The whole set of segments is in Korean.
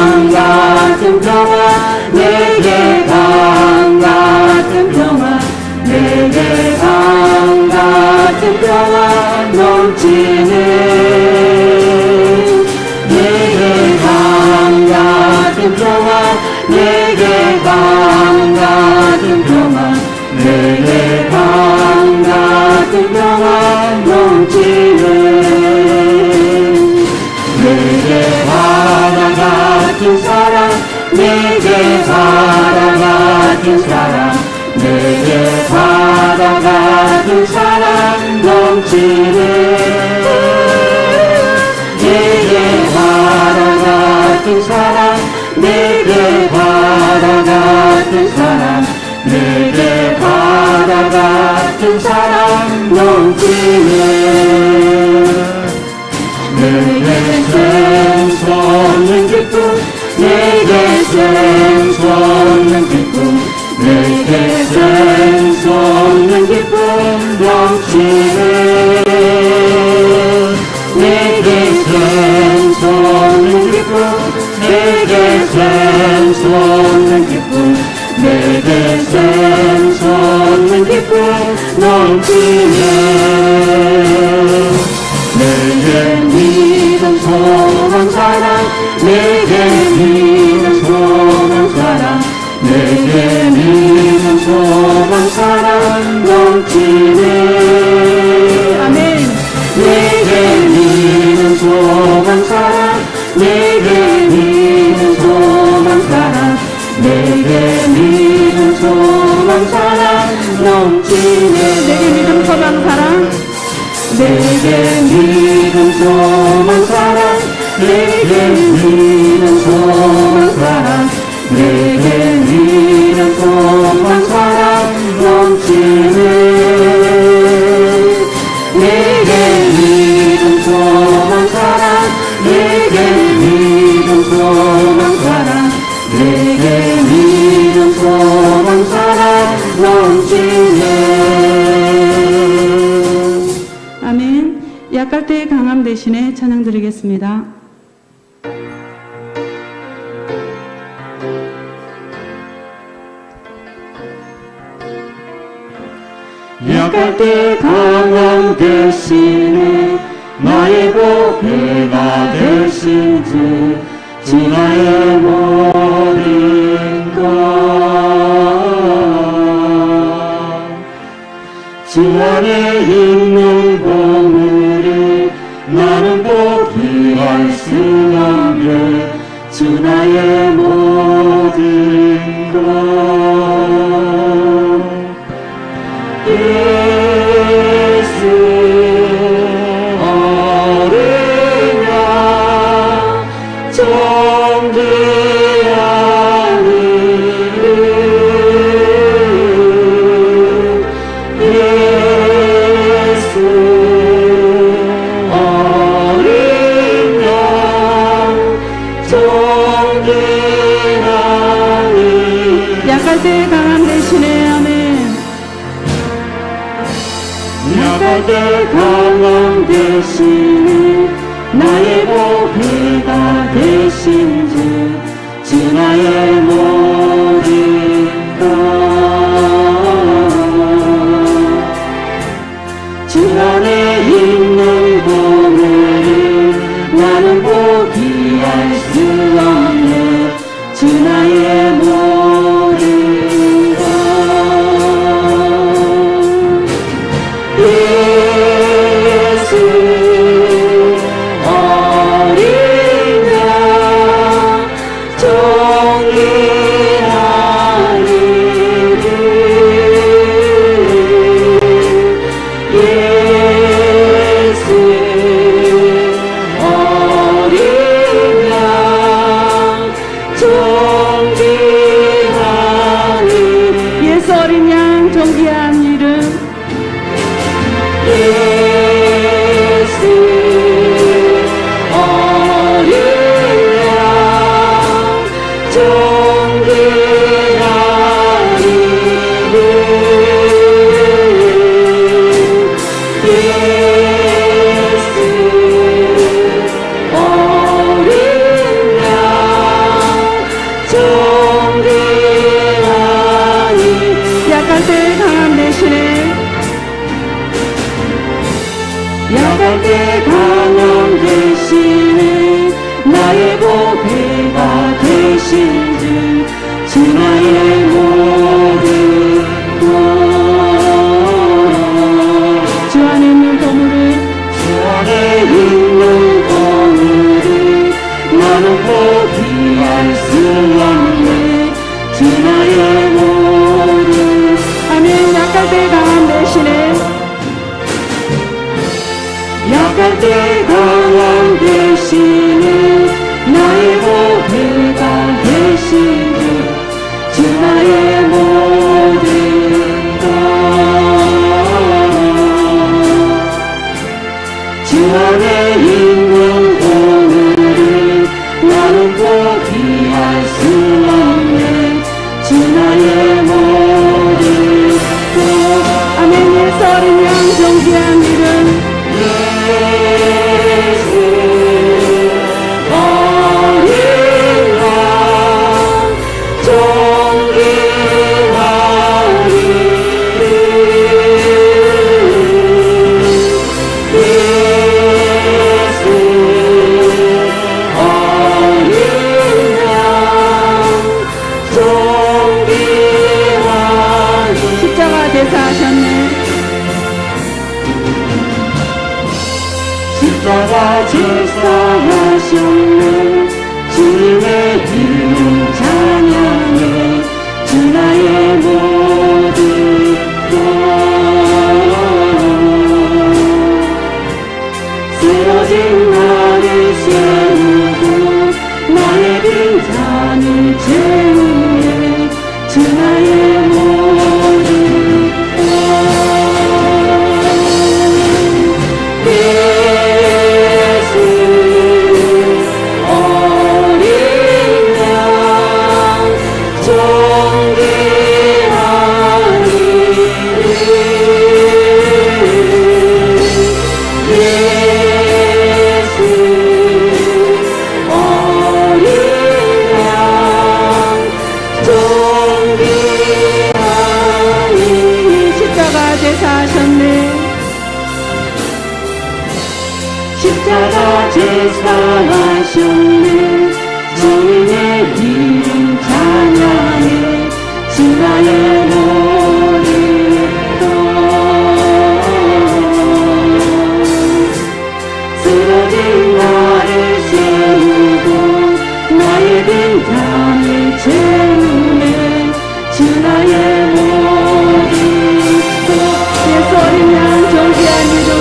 강 같은 평화 내게 강 같은 평화 내게 강 같은 평화 넘치네 내게 강 같은 평화 내게 강 같은 평화 내게 강 같은 평화 넘치네 내게 바다 같은 사랑 내게 바다 같은 사랑 내게 바다 같은 사랑 넘치네 내게 바다 같은 사랑 내게 바다 같은 사랑 내게 바다 같은 사랑 넘치네 내게 샘수 없는 기쁨 내게 샘수 없는 기쁨 내게 샘수 없는 기쁨 넘치네 내게 샘수 없는 기쁨 내게 샘수 없는 기쁨 내게 샘수 없는 기쁨 넘치네 내게 믿음 소망 사랑 내게 믿음 소망 사랑 내게 믿음 소망 사랑 넘치네 아멘 내게 믿음 소망 사랑 내게 믿음 소망 사랑 내게 믿음 소망 사랑 넘치네 내게 믿음 소망 사랑 내게 믿음 소망 사랑 내게 믿음 소망 사랑 내게 믿음 소망 사랑 넘치네 내게 믿음 소망 사랑 내게 믿음 소망 사랑 내게 믿음 소망 사랑 넘치네 아멘. 약갈 때의 강함 대신에 찬양 드리겠습니다. 약갈 때 강함 대신에 나의 보배가 되신 주 나의 모든 것 주 안에 있는 보물이 나는 포기할 수 없네 주 나의 모든 것 예수 어린 양 존귀하니 예수 어린 양 존귀하니 약할 때의 강함 대신에 아멘 약할 때 강함 대신에 나의 보배가 되신 주 나의 모든 것 주 안에 있는 보물이 나는 포기할 수 없네 주 나의 모든 것 예수 어린 양 존귀하니 나의 보배가 되신 주 나의 모든 것 주 안에 있는 보물을 나는 포기할 수 없네 주 나의 모든 아멘. 약할 때 강함 대신에 약할 때 강함 대신에 나의 보배가 되신 주 나의 모든 것주 안에 있는 보물을 나는 포기할 수 없네 주 나의 모든 것 아멘. 예수 어린 양 존귀한 이름 예수 어린 양 존귀한 이름 예수 어린 양 존귀한 십자가 대사하셨네 십자가 제사하셨네 주님의 이름 찬양해 주 나의 모든 것 쓰러진 나를 세우고 나의 빈잔을 채우네 주 나의 모든 것 십자가 제사하셨네 주님의 이름 찬양해 주 나의 모든 것 쓰러진 나를 세우고 나의 빈잔을 채우네 주 나의 모든 것 예수 어린 양 존귀한 이름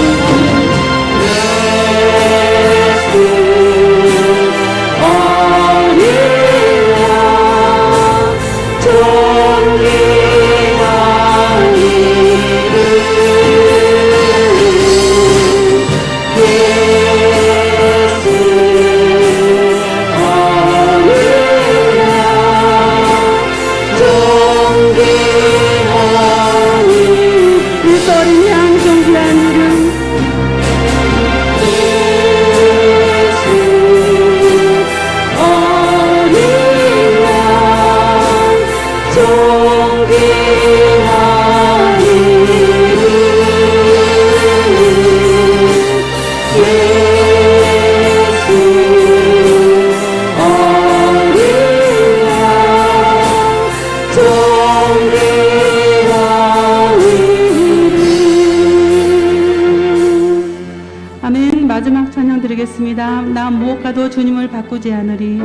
마지막 찬양 드리겠습니다. 나 무엇과도 주님을 바꾸지 않으리.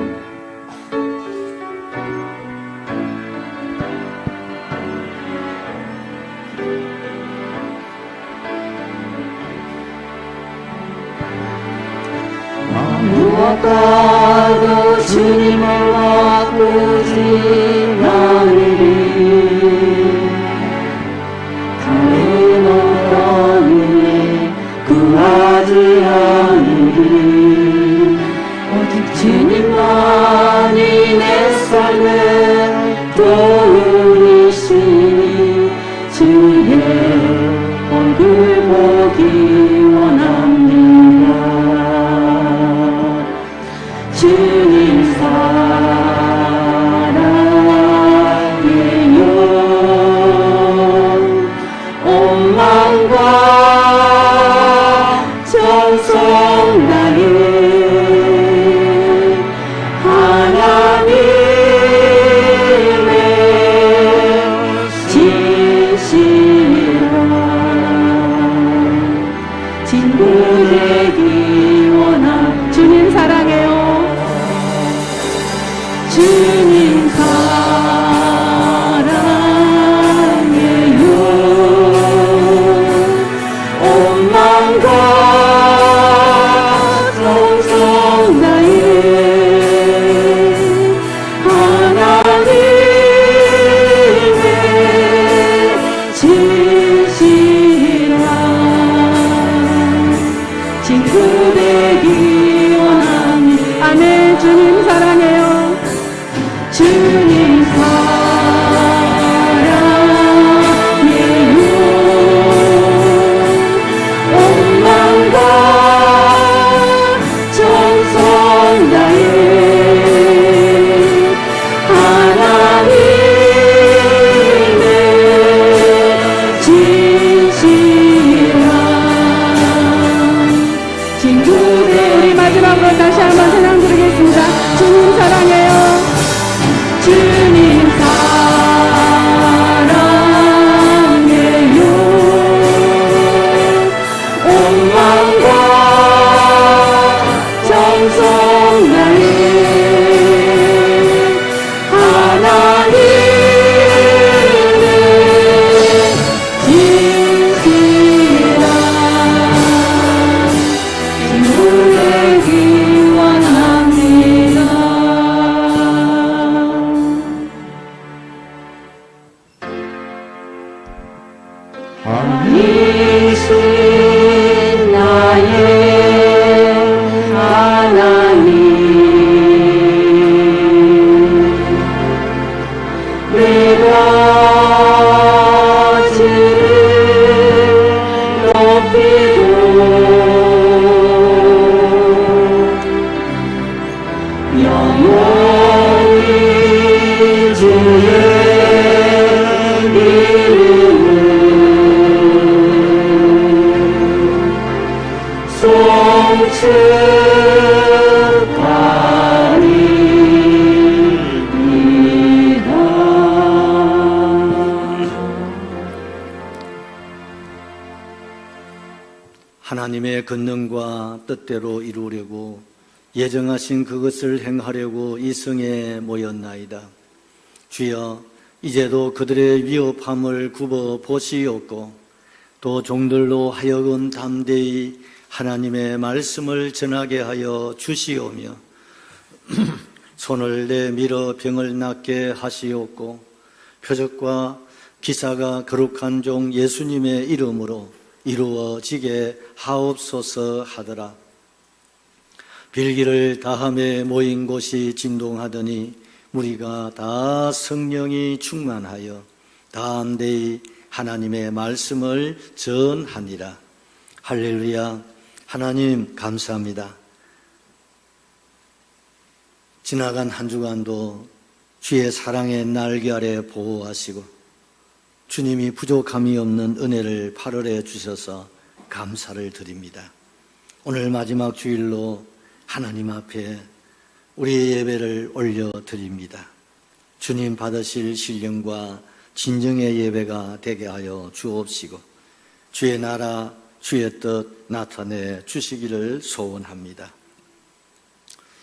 무엇과도 주님을 바꾸지 않으리. 다른 어떤 은혜 구하지 않으리. 오직 주님만이 내 삶의 도움이시니 주의 얼굴 보기 원합니다. 주님 사랑해요. 온 마음과 정성 다해 주님 사랑해요. 온 마음과 정성 다해 하나님의 진실한 친구들. 우리 마지막으로 다시 한번 찬양 부르겠습니다. 주님 사랑해요. 주님 사랑해요. 온 마음과 정성 다해 하나님의 진실한 친구 되기 원합니다. 왕이신 나의 하나님, 내가 주를 높이고 영원히 주의 이름을 하나님의 권능과 뜻대로 이루려고 예정하신 그것을 행하려고 이 성에 모였나이다. 주여, 이제도 그들의 위협함을 굽어 보시옵고 또 종들로 하여금 담대히 하나님의 말씀을 전하게 하여 주시오며 손을 내밀어 병을 낫게 하시옵고 표적과 기사가 거룩한 종 예수님의 이름으로 이루어지게 하옵소서 하더라. 빌기를 다함에 모인 곳이 진동하더니 무리가 다 성령이 충만하여 담대히 하나님의 말씀을 전하니라. 할렐루야. 하나님 감사합니다. 지나간 한 주간도 주의 사랑의 날개 아래 보호하시고 주님이 부족함이 없는 은혜를 8월에 주셔서 감사를 드립니다. 오늘 마지막 주일로 하나님 앞에 우리의 예배를 올려드립니다. 주님 받으실 신령과 진정의 예배가 되게 하여 주옵시고 주의 나라 주의 뜻 나타내 주시기를 소원합니다.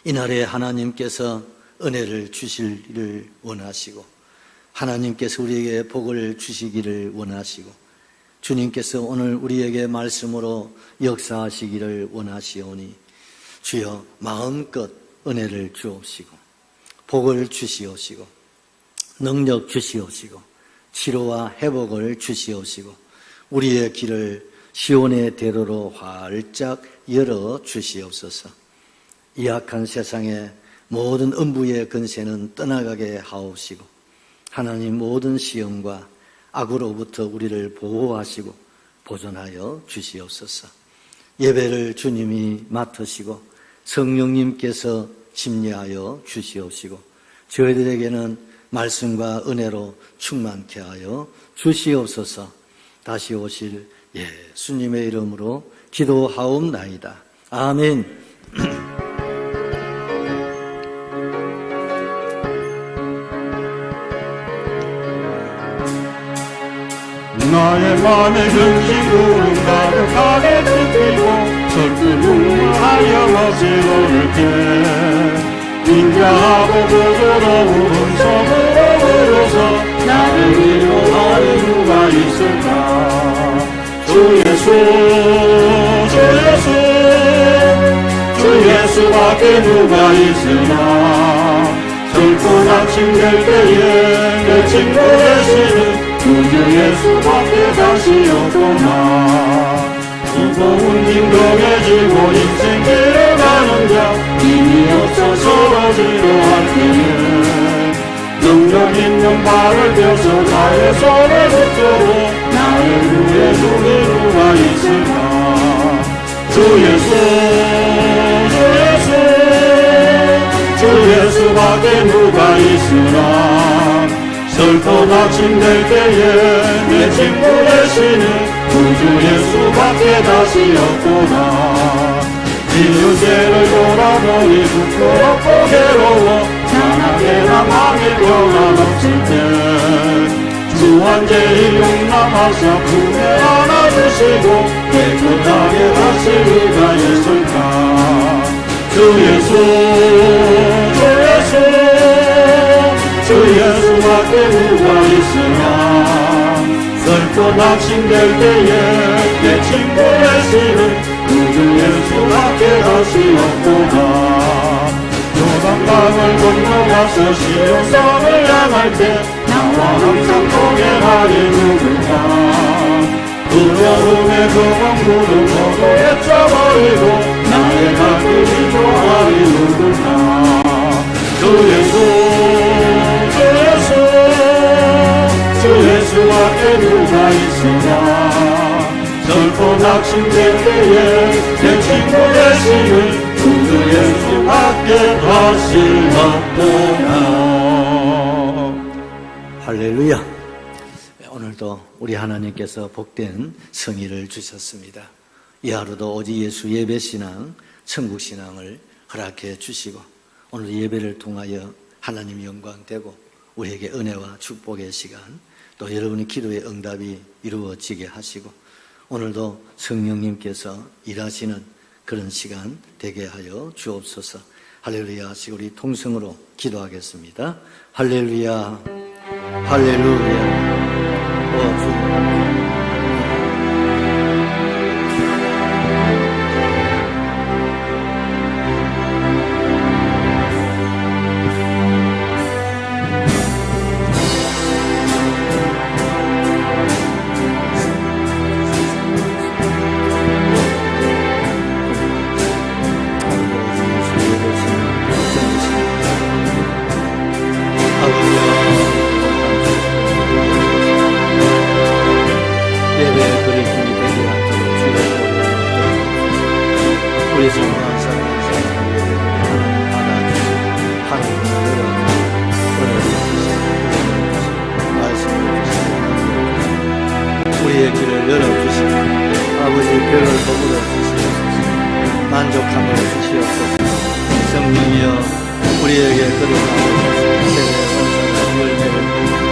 이날에 하나님께서 은혜를 주시기를 원하시고 하나님께서 우리에게 복을 주시기를 원하시고 주님께서 오늘 우리에게 말씀으로 역사하시기를 원하시오니 주여 마음껏 은혜를 주옵시고 복을 주시옵시고 능력 주시옵시고 치료와 회복을 주시옵시고 우리의 길을 시온의 대로로 활짝 열어 주시옵소서. 이 악한 세상에 모든 음부의 근세는 떠나가게 하옵시고 하나님 모든 시험과 악으로부터 우리를 보호하시고 보존하여 주시옵소서. 예배를 주님이 맡으시고 성령님께서 침례하여 주시옵시고 저희들에게는 말씀과 은혜로 충만케 하여 주시옵소서. 다시 오실 예수님의 이름으로 기도하옵나이다. 아멘. 나의 맘에 근심구름 가득하게 덮이고 설득 눈물하염없이 오를게 인자하고 부드러운 성으로서 나를 위로하는 누가 있을까. 주 예수 주 예수밖에 누가 있으나 슬픈 아침될 때에 내 친구 되시는 구주 예수밖에 다시 없구나. 무거운 힘겨해지고 인생 길을 가는 자 힘이 없어 쓰러지려 할 때에 성령 발을 펴서 나의 손을 붙들어 나의 구의 주 이루가 있을까. 주 예수 주 예수 주 예수밖에 누가 있으나 슬퍼 낙심될 때에 내 친구 되시는 구주 예수밖에 다시 없구나. 지은 죄를 돌아보니 부끄럽고 괴로워 찬하게나 마음의 평안 없을 때 주 한제일 용납하사 품에 안아주시고 깨끗하게 하실 리가 있을까. 주 예수 주 예수 주 예수밖에 누가 있으나 슬퍼 낙심될 때에 내 친구 되시는 구주 예수밖에 다시 없구나. 요단강을 건너가서 시온산을 향할 때 나와 항상 동행하리 누굴까. 두려움의 그 왕구를 모두 헤쳐버리고 나의 발길이 좋아하리 누굴까. 주 예수 주 예수 주 예수밖에 누가 있으나 슬퍼 낙심될 때에 내 친구 되시는 구주 예수밖에 다시 없구나. 할렐루야. 오늘도 우리 하나님께서 복된 성의를 주셨습니다. 이 하루도 오직 예수 예배신앙, 천국신앙을 허락해 주시고 오늘 예배를 통하여 하나님 영광되고 우리에게 은혜와 축복의 시간, 또 여러분의 기도의 응답이 이루어지게 하시고 오늘도 성령님께서 일하시는 그런 시간 되게 하여 주옵소서. 할렐루야 하시고 우리 통성으로 기도하겠습니다. 할렐루야 할렐루야. 우리 소중한 사랑을 받아주시고 하나님을 열어주시고 은혜를 주시고 말씀을 주시고 우리의 길을 열어주시고 아버지 별을 버무려 주시옵소서. 만족함을 주시옵소서. 성령이여 우리에게 거듭나고 세례의 선사의 열매를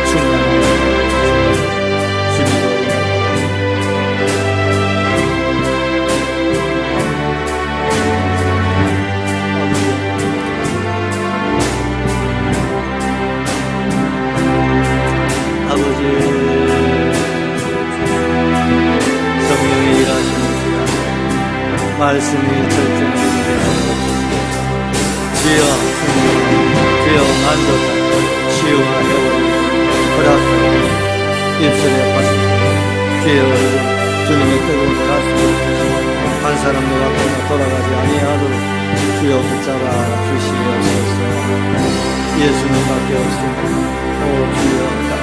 충만하게 주시옵소서. 아버지 성령이 일하시는 시간 말씀이 절정되게 주여 주여 만족하고 치유와 회복을 허락하고 입술에 받으시고 주의 얼굴 주님의 뜨거운 가슴 한 사람도 앞에서 돌아가지 아니하도록 주여 붙잡아 주시옵소서. 예수님밖에 없습니다. 오 주여 감사합니다.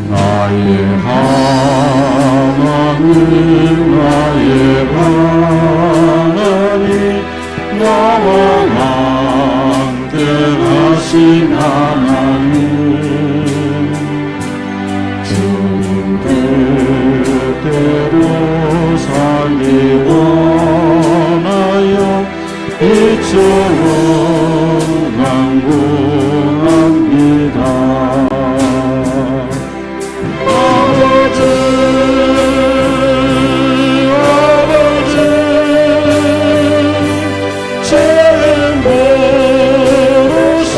나의 하나님 나의 하나님 나와 함께 하신 하나님 주님 뜻대로 살기 원하여 이처럼 간구합니다. 죄 모르신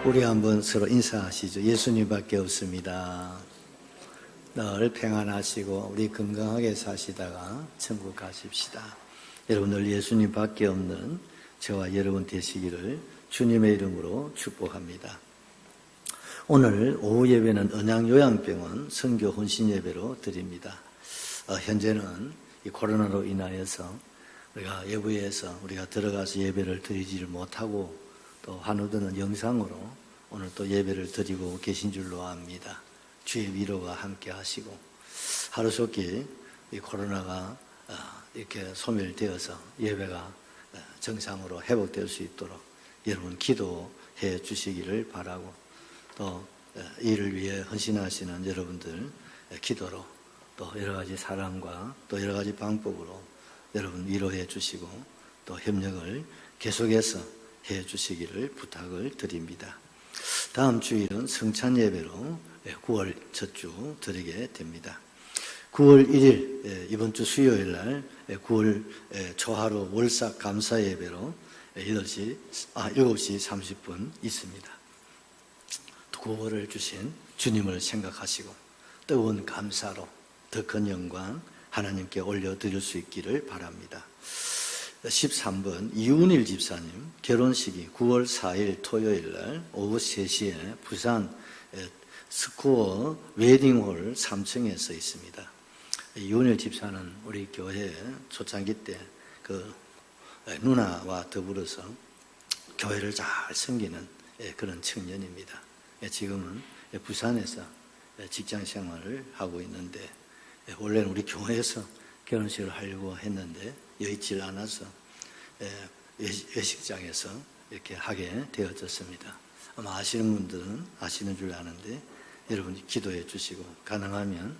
우리 한번 서로 인사하시죠. 예수님밖에 없습니다. 늘 평안하시고 우리 건강하게 사시다가 천국 가십시다. 여러분들 예수님밖에 없는 저와 여러분 되시기를 주님의 이름으로 축복합니다. 오늘 오후 예배는 언양요양병원 선교 혼신 예배로 드립니다. 현재는 이 코로나로 인하여서 우리가 외부에서 우리가 들어가서 예배를 드리지를 못하고 또 한우들은 영상으로 오늘 또 예배를 드리고 계신 줄로 압니다. 주의 위로가 함께 하시고 하루속히 이 코로나가 이렇게 소멸되어서 예배가 정상으로 회복될 수 있도록 여러분 기도해 주시기를 바라고 또 이를 위해 헌신하시는 여러분들 기도로 또 여러 가지 사랑과 또 여러 가지 방법으로 여러분 위로해 주시고 또 협력을 계속해서 해 주시기를 부탁을 드립니다. 다음 주일은 성찬 예배로 9월 첫 주 드리게 됩니다. 9월 1일 이번 주 수요일 날 9월 초하루 월삭 감사 예배로 7시 30분 있습니다. 구원을 주신 주님을 생각하시고 뜨거운 감사로 더 큰 영광 하나님께 올려드릴 수 있기를 바랍니다. 13번 이운일 집사님 결혼식이 9월 4일 토요일 날 오후 3시에 부산 스코어 웨딩홀 3층에서 있습니다. 이운일 집사는 우리 교회 초창기 때 그 누나와 더불어서 교회를 잘 섬기는 그런 청년입니다. 지금은 부산에서 직장 생활을 하고 있는데 원래는 우리 교회에서 결혼식을 하려고 했는데 여의치 않아서 외식장에서 이렇게 하게 되어졌습니다. 아마 아시는 분들은 아시는 줄 아는데 여러분이 기도해 주시고 가능하면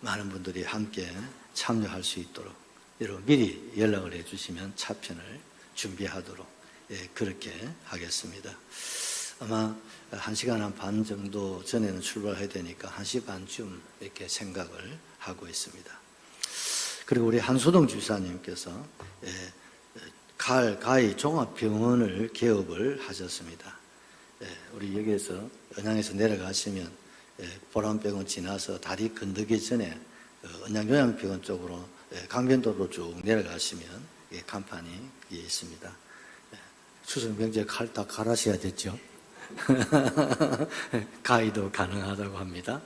많은 분들이 함께 참여할 수 있도록 여러분 미리 연락을 해 주시면 차편을 준비하도록 그렇게 하겠습니다. 아마 1시간 반 정도 전에는 출발해야 되니까 1시 반쯤 이렇게 생각을 하고 있습니다. 그리고 우리 한소동 집사님께서 가히 종합병원을 개업을 하셨습니다. 우리 여기에서 언양에서 내려가시면 보람병원 지나서 다리 건너기 전에 언양요양병원 쪽으로 강변도로 쭉 내려가시면 간판이 있습니다. 추석 명절 칼 다 갈아셔야 됐죠. 가위도 가능하다고 합니다.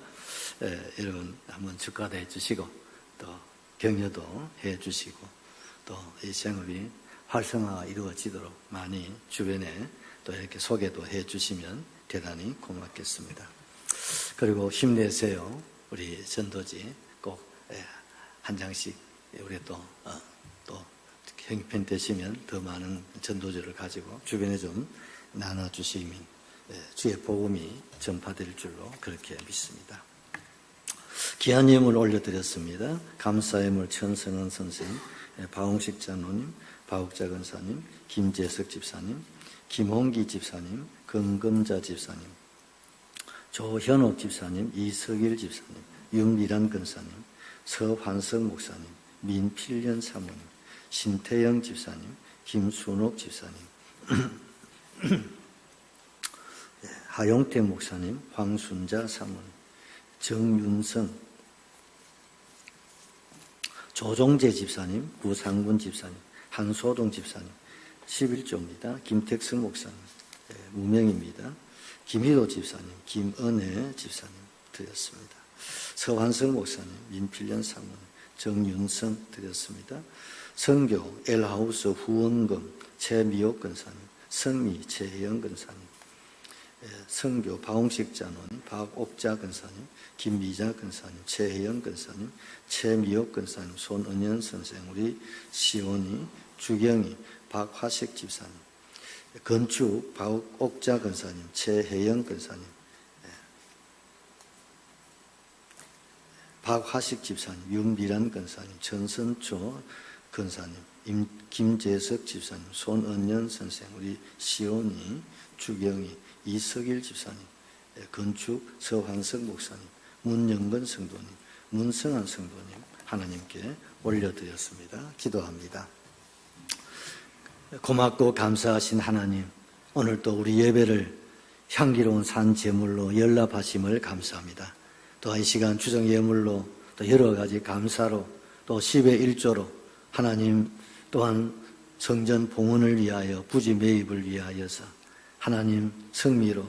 여러분 한번 축하도 해주시고 또 격려도 해주시고 또 이 생업이 활성화가 이루어지도록 많이 주변에 또 이렇게 소개도 해주시면 대단히 고맙겠습니다. 그리고 힘내세요. 우리 전도지 꼭 한 장씩 우리 또 형편 되시면 더 많은 전도지를 가지고 주변에 좀 나눠주시면 주의 복음이 전파될 줄로 그렇게 믿습니다. 귀한 예물 올려드렸습니다. 감사 예물 천성은 선생님, 박홍식 장로님, 박욱자 권사님, 김재석 집사님, 김홍기 집사님, 금금자 집사님, 조현옥 집사님, 이석일 집사님, 윤미란 권사님, 서환석 목사님, 민필련 사모님, 신태영 집사님, 김순옥 집사님, 하용태 목사님, 황순자 사모님, 정윤성, 조종재 집사님, 구상군 집사님, 한소동 집사님, 11조입니다. 김택승 목사님, 무명입니다. 김희도 집사님, 김은혜 집사님 드렸습니다. 서환성 목사님, 민필련 사모님, 정윤성 드렸습니다. 성교 엘하우스 후원금 최미옥 권사님, 성미 최혜영 권사님, 성교 박홍식 장로님, 박옥자 권사님, 김미자 권사님, 최혜영 권사님, 최미옥 권사님, 손은현 선생, 우리 시온이, 주경이, 박화식 집사님, 건축 박옥자 권사님, 최혜영 권사님, 박화식 집사님, 윤미란 권사님, 전선초 권사님, 김재석 집사님, 손은현 선생, 우리 시온이, 주경이, 이석일 집사님, 건축 서환석 목사님, 문영건 성도님, 문성한 성도님 하나님께 올려드렸습니다. 기도합니다. 고맙고 감사하신 하나님, 오늘 또 우리 예배를 향기로운 산 제물로 연락하심을 감사합니다. 또한 이 시간 주정 예물로 또 여러 가지 감사로 또 10의 1조로 하나님 또한 성전 봉헌을 위하여 부지 매입을 위하여서 하나님 성미로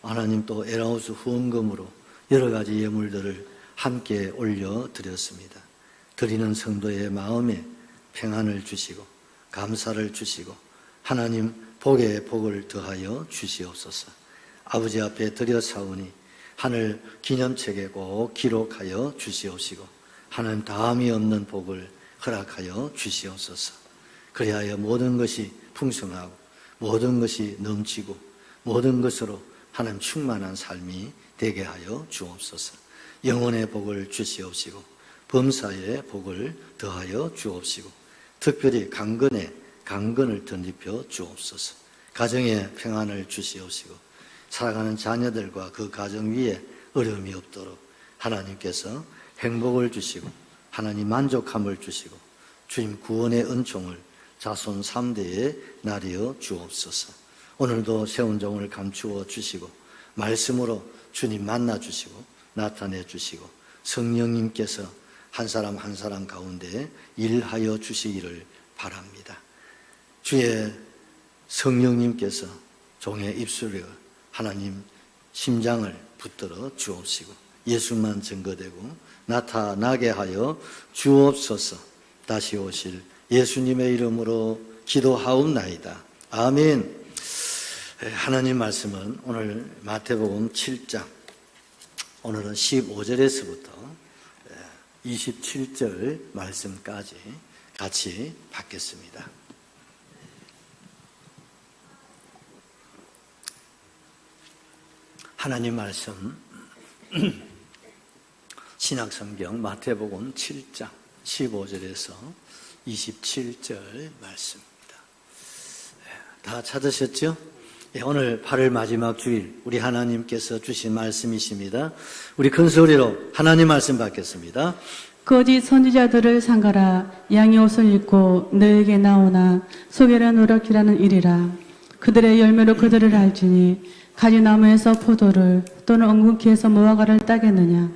하나님 또 에라우스 후원금으로 여러 가지 예물들을 함께 올려드렸습니다. 드리는 성도의 마음에 평안을 주시고 감사를 주시고 하나님 복에 복을 더하여 주시옵소서. 아버지 앞에 드려 사오니 하늘 기념책에 꼭 기록하여 주시옵시고 하나님 다함이 없는 복을 허락하여 주시옵소서. 그리하여 모든 것이 풍성하고 모든 것이 넘치고 모든 것으로 하나님 충만한 삶이 되게 하여 주옵소서. 영혼의 복을 주시옵시고 범사의 복을 더하여 주옵시고 특별히 강건을 덧입혀 주옵소서. 가정에 평안을 주시옵시고 살아가는 자녀들과 그 가정 위에 어려움이 없도록 하나님께서 행복을 주시고 하나님 만족함을 주시고 주님 구원의 은총을 자손 3대에 나뉘어 주옵소서. 오늘도 세운 종을 감추어 주시고 말씀으로 주님 만나 주시고 나타내 주시고 성령님께서 한 사람 한 사람 가운데 일하여 주시기를 바랍니다. 주의 성령님께서 종의 입술에 하나님 심장을 붙들어 주옵시고 예수만 증거되고 나타나게 하여 주옵소서. 다시 오실 예수님의 이름으로 기도하옵나이다. 아멘. 하나님 말씀은 오늘 마태복음 7장 오늘은 15절에서부터 27절 말씀까지 같이 받겠습니다. 하나님 말씀 신약성경 마태복음 7장 15절에서 27절 말씀입니다. 다 찾으셨죠? 오늘 8월 마지막 주일 우리 하나님께서 주신 말씀이십니다. 우리 큰 소리로 하나님 말씀 받겠습니다. 거짓 선지자들을 삼가라. 양의 옷을 입고 너에게 나오나 속에는 노랗기라는 일이라. 그들의 열매로 그들을 알지니 가지나무에서 포도를 또는 엉겅퀴에서 무화과를 따겠느냐.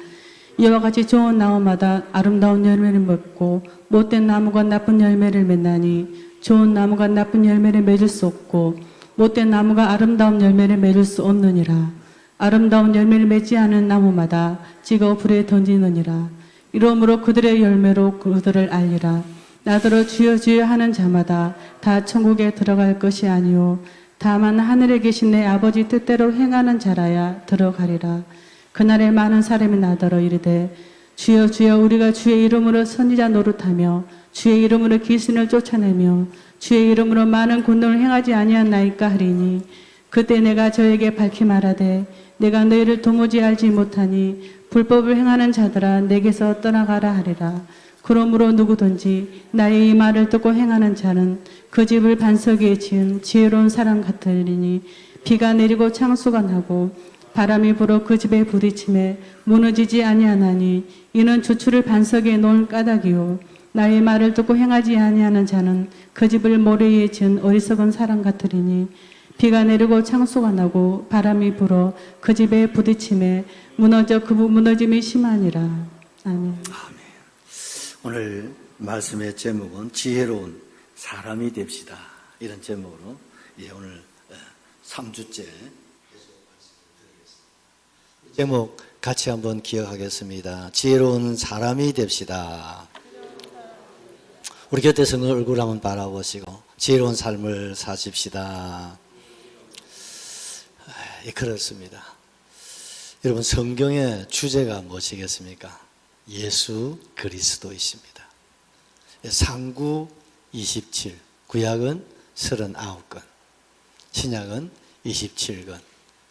이와 같이 좋은 나무마다 아름다운 열매를 맺고 못된 나무가 나쁜 열매를 맺나니 좋은 나무가 나쁜 열매를 맺을 수 없고 못된 나무가 아름다운 열매를 맺을 수 없느니라. 아름다운 열매를 맺지 않은 나무마다 찍어 불에 던지느니라. 이러므로 그들의 열매로 그들을 알리라. 나더러 주여 주여 하는 자마다 다 천국에 들어갈 것이 아니요 다만 하늘에 계신 내 아버지 뜻대로 행하는 자라야 들어가리라. 그날에 많은 사람이 나더러 이르되 주여 주여 우리가 주의 이름으로 선지자 노릇하며 주의 이름으로 귀신을 쫓아내며 주의 이름으로 많은 권능을 행하지 아니하나이까 하리니 그때 내가 저에게 밝히 말하되 내가 너희를 도무지 알지 못하니 불법을 행하는 자들아 내게서 떠나가라 하리라. 그러므로 누구든지 나의 이 말을 듣고 행하는 자는 그 집을 반석 위에 지은 지혜로운 사람 같으리니 비가 내리고 창수가 나고 바람이 불어 그 집에 부딪힘에 무너지지 아니하나니 이는 주추를 반석 위에 놓은 까닭이요 나의 말을 듣고 행하지 아니하는 자는 그 집을 모래 위에 지은 어리석은 사람 같으리니 비가 내리고 창수가 나고 바람이 불어 그 집에 부딪힘에 무너져 그 무너짐이 심하니라. 아멘. 오늘 말씀의 제목은 지혜로운 사람이 됩시다. 이런 제목으로 오늘 3주째 제목 같이 한번 기억하겠습니다. 지혜로운 사람이 됩시다. 우리 곁에서 얼굴 한번 바라보시고 지혜로운 삶을 사십시다. 그렇습니다. 여러분 성경의 주제가 무엇이겠습니까? 예수 그리스도이십니다. 상구 27, 구약은 39권, 신약은 27권.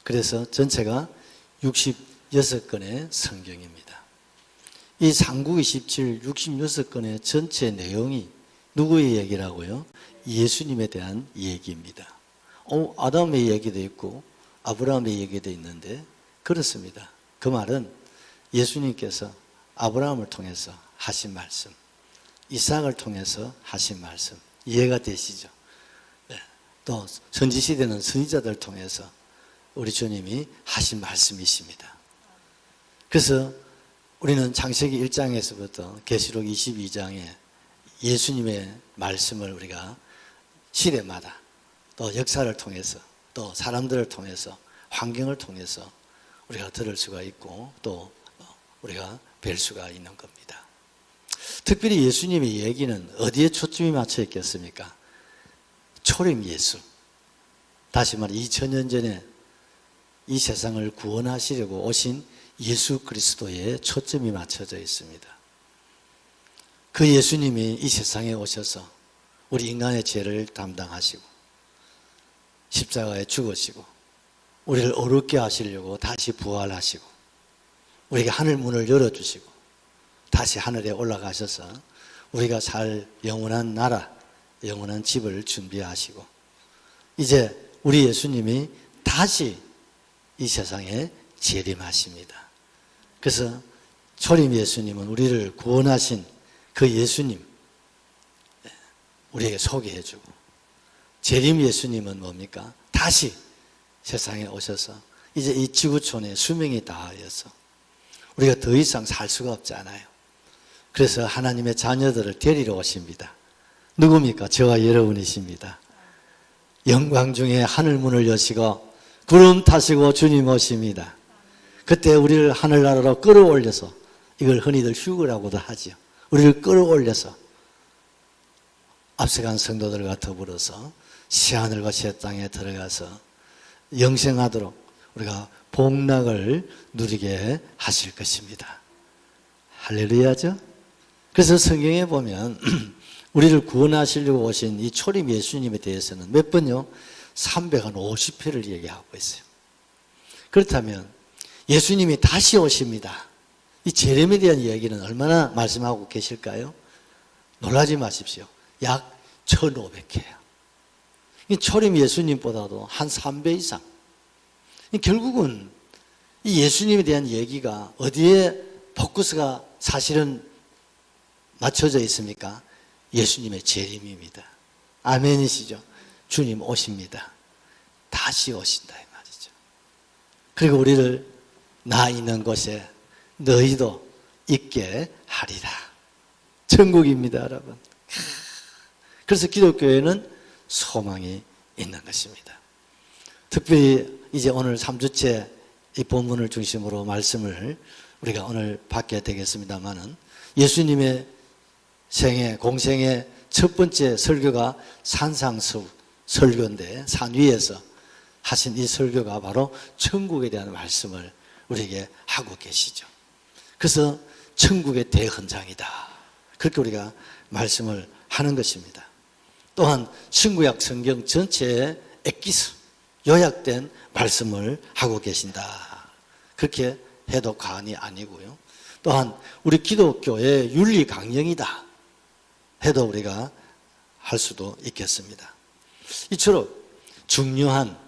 그래서 전체가 66권의 성경입니다. 이 상구 27, 66권의 전체 내용이 누구의 얘기라고요? 예수님에 대한 얘기입니다. 아담의 얘기도 있고 아브라함의 얘기도 있는데 그렇습니다. 그 말은 예수님께서 아브라함을 통해서 하신 말씀, 이삭을 통해서 하신 말씀 이해가 되시죠? 또 선지시대는 선지자들을 통해서 우리 주님이 하신 말씀이십니다. 그래서 우리는 창세기 1장에서부터 계시록 22장에 예수님의 말씀을 우리가 시대마다 또 역사를 통해서 또 사람들을 통해서 환경을 통해서 우리가 들을 수가 있고 또 우리가 뵐 수가 있는 겁니다. 특별히 예수님의 얘기는 어디에 초점이 맞춰 있겠습니까? 초림 예수. 다시 말해 2000년 전에 이 세상을 구원하시려고 오신 예수 그리스도에 초점이 맞춰져 있습니다. 그 예수님이 이 세상에 오셔서 우리 인간의 죄를 담당하시고 십자가에 죽으시고 우리를 어렵게 하시려고 다시 부활하시고 우리에게 하늘 문을 열어주시고 다시 하늘에 올라가셔서 우리가 살 영원한 나라, 영원한 집을 준비하시고 이제 우리 예수님이 다시 이 세상에 재림하십니다. 그래서 초림 예수님은 우리를 구원하신 그 예수님 우리에게 소개해주고 재림 예수님은 뭡니까? 다시 세상에 오셔서 이제 이 지구촌에 수명이 다하여서 우리가 더 이상 살 수가 없잖아요. 그래서 하나님의 자녀들을 데리러 오십니다. 누굽니까? 저와 여러분이십니다. 영광 중에 하늘 문을 여시고 구름 타시고 주님 오십니다. 그때 우리를 하늘나라로 끌어올려서 이걸 흔히들 휴거라고도 하죠. 우리를 끌어올려서 앞서간 성도들과 더불어서 새하늘과 새 땅에 들어가서 영생하도록 우리가 복락을 누리게 하실 것입니다. 할렐루야죠? 그래서 성경에 보면 우리를 구원하시려고 오신 이 초림 예수님에 대해서는 몇 번요? 350회를 얘기하고 있어요. 그렇다면 예수님이 다시 오십니다. 이 재림에 대한 이야기는 얼마나 말씀하고 계실까요? 놀라지 마십시오. 약 1500회예요. 이 초림 예수님보다도 한 3배 이상. 결국은 이 예수님에 대한 얘기가 어디에 포커스가 사실은 맞춰져 있습니까? 예수님의 재림입니다. 아멘이시죠? 주님 오십니다. 다시 오신다 이 말이죠. 그리고 우리를 나 있는 곳에 너희도 있게 하리라. 천국입니다, 여러분. 그래서 기독교에는 소망이 있는 것입니다. 특별히 이제 오늘 3주째 이 본문을 중심으로 말씀을 우리가 오늘 받게 되겠습니다만은 예수님의 생애, 공생의 첫 번째 설교가 산상수 설교인데 산 위에서 하신 이 설교가 바로 천국에 대한 말씀을 우리에게 하고 계시죠. 그래서 천국의 대헌장이다. 그렇게 우리가 말씀을 하는 것입니다. 또한 신구약 성경 전체의 엑기스, 요약된 말씀을 하고 계신다. 그렇게 해도 과언이 아니고요. 또한 우리 기독교의 윤리 강령이다 해도 우리가 할 수도 있겠습니다. 이처럼 중요한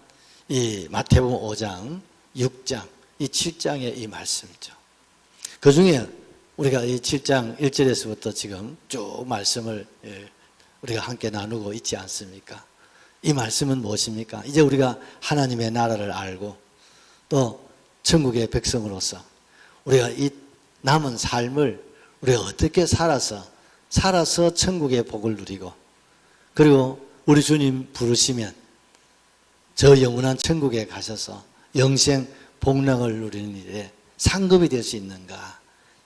이 마태복음 5장, 6장, 이 7장의 이 말씀이죠. 그 중에 우리가 이 7장 1절에서부터 지금 쭉 말씀을 우리가 함께 나누고 있지 않습니까? 이 말씀은 무엇입니까? 이제 우리가 하나님의 나라를 알고 또 천국의 백성으로서 우리가 이 남은 삶을 우리가 어떻게 살아서 천국의 복을 누리고 그리고 우리 주님 부르시면 저 영원한 천국에 가셔서 영생 복락을 누리는 일에 상급이 될 수 있는가?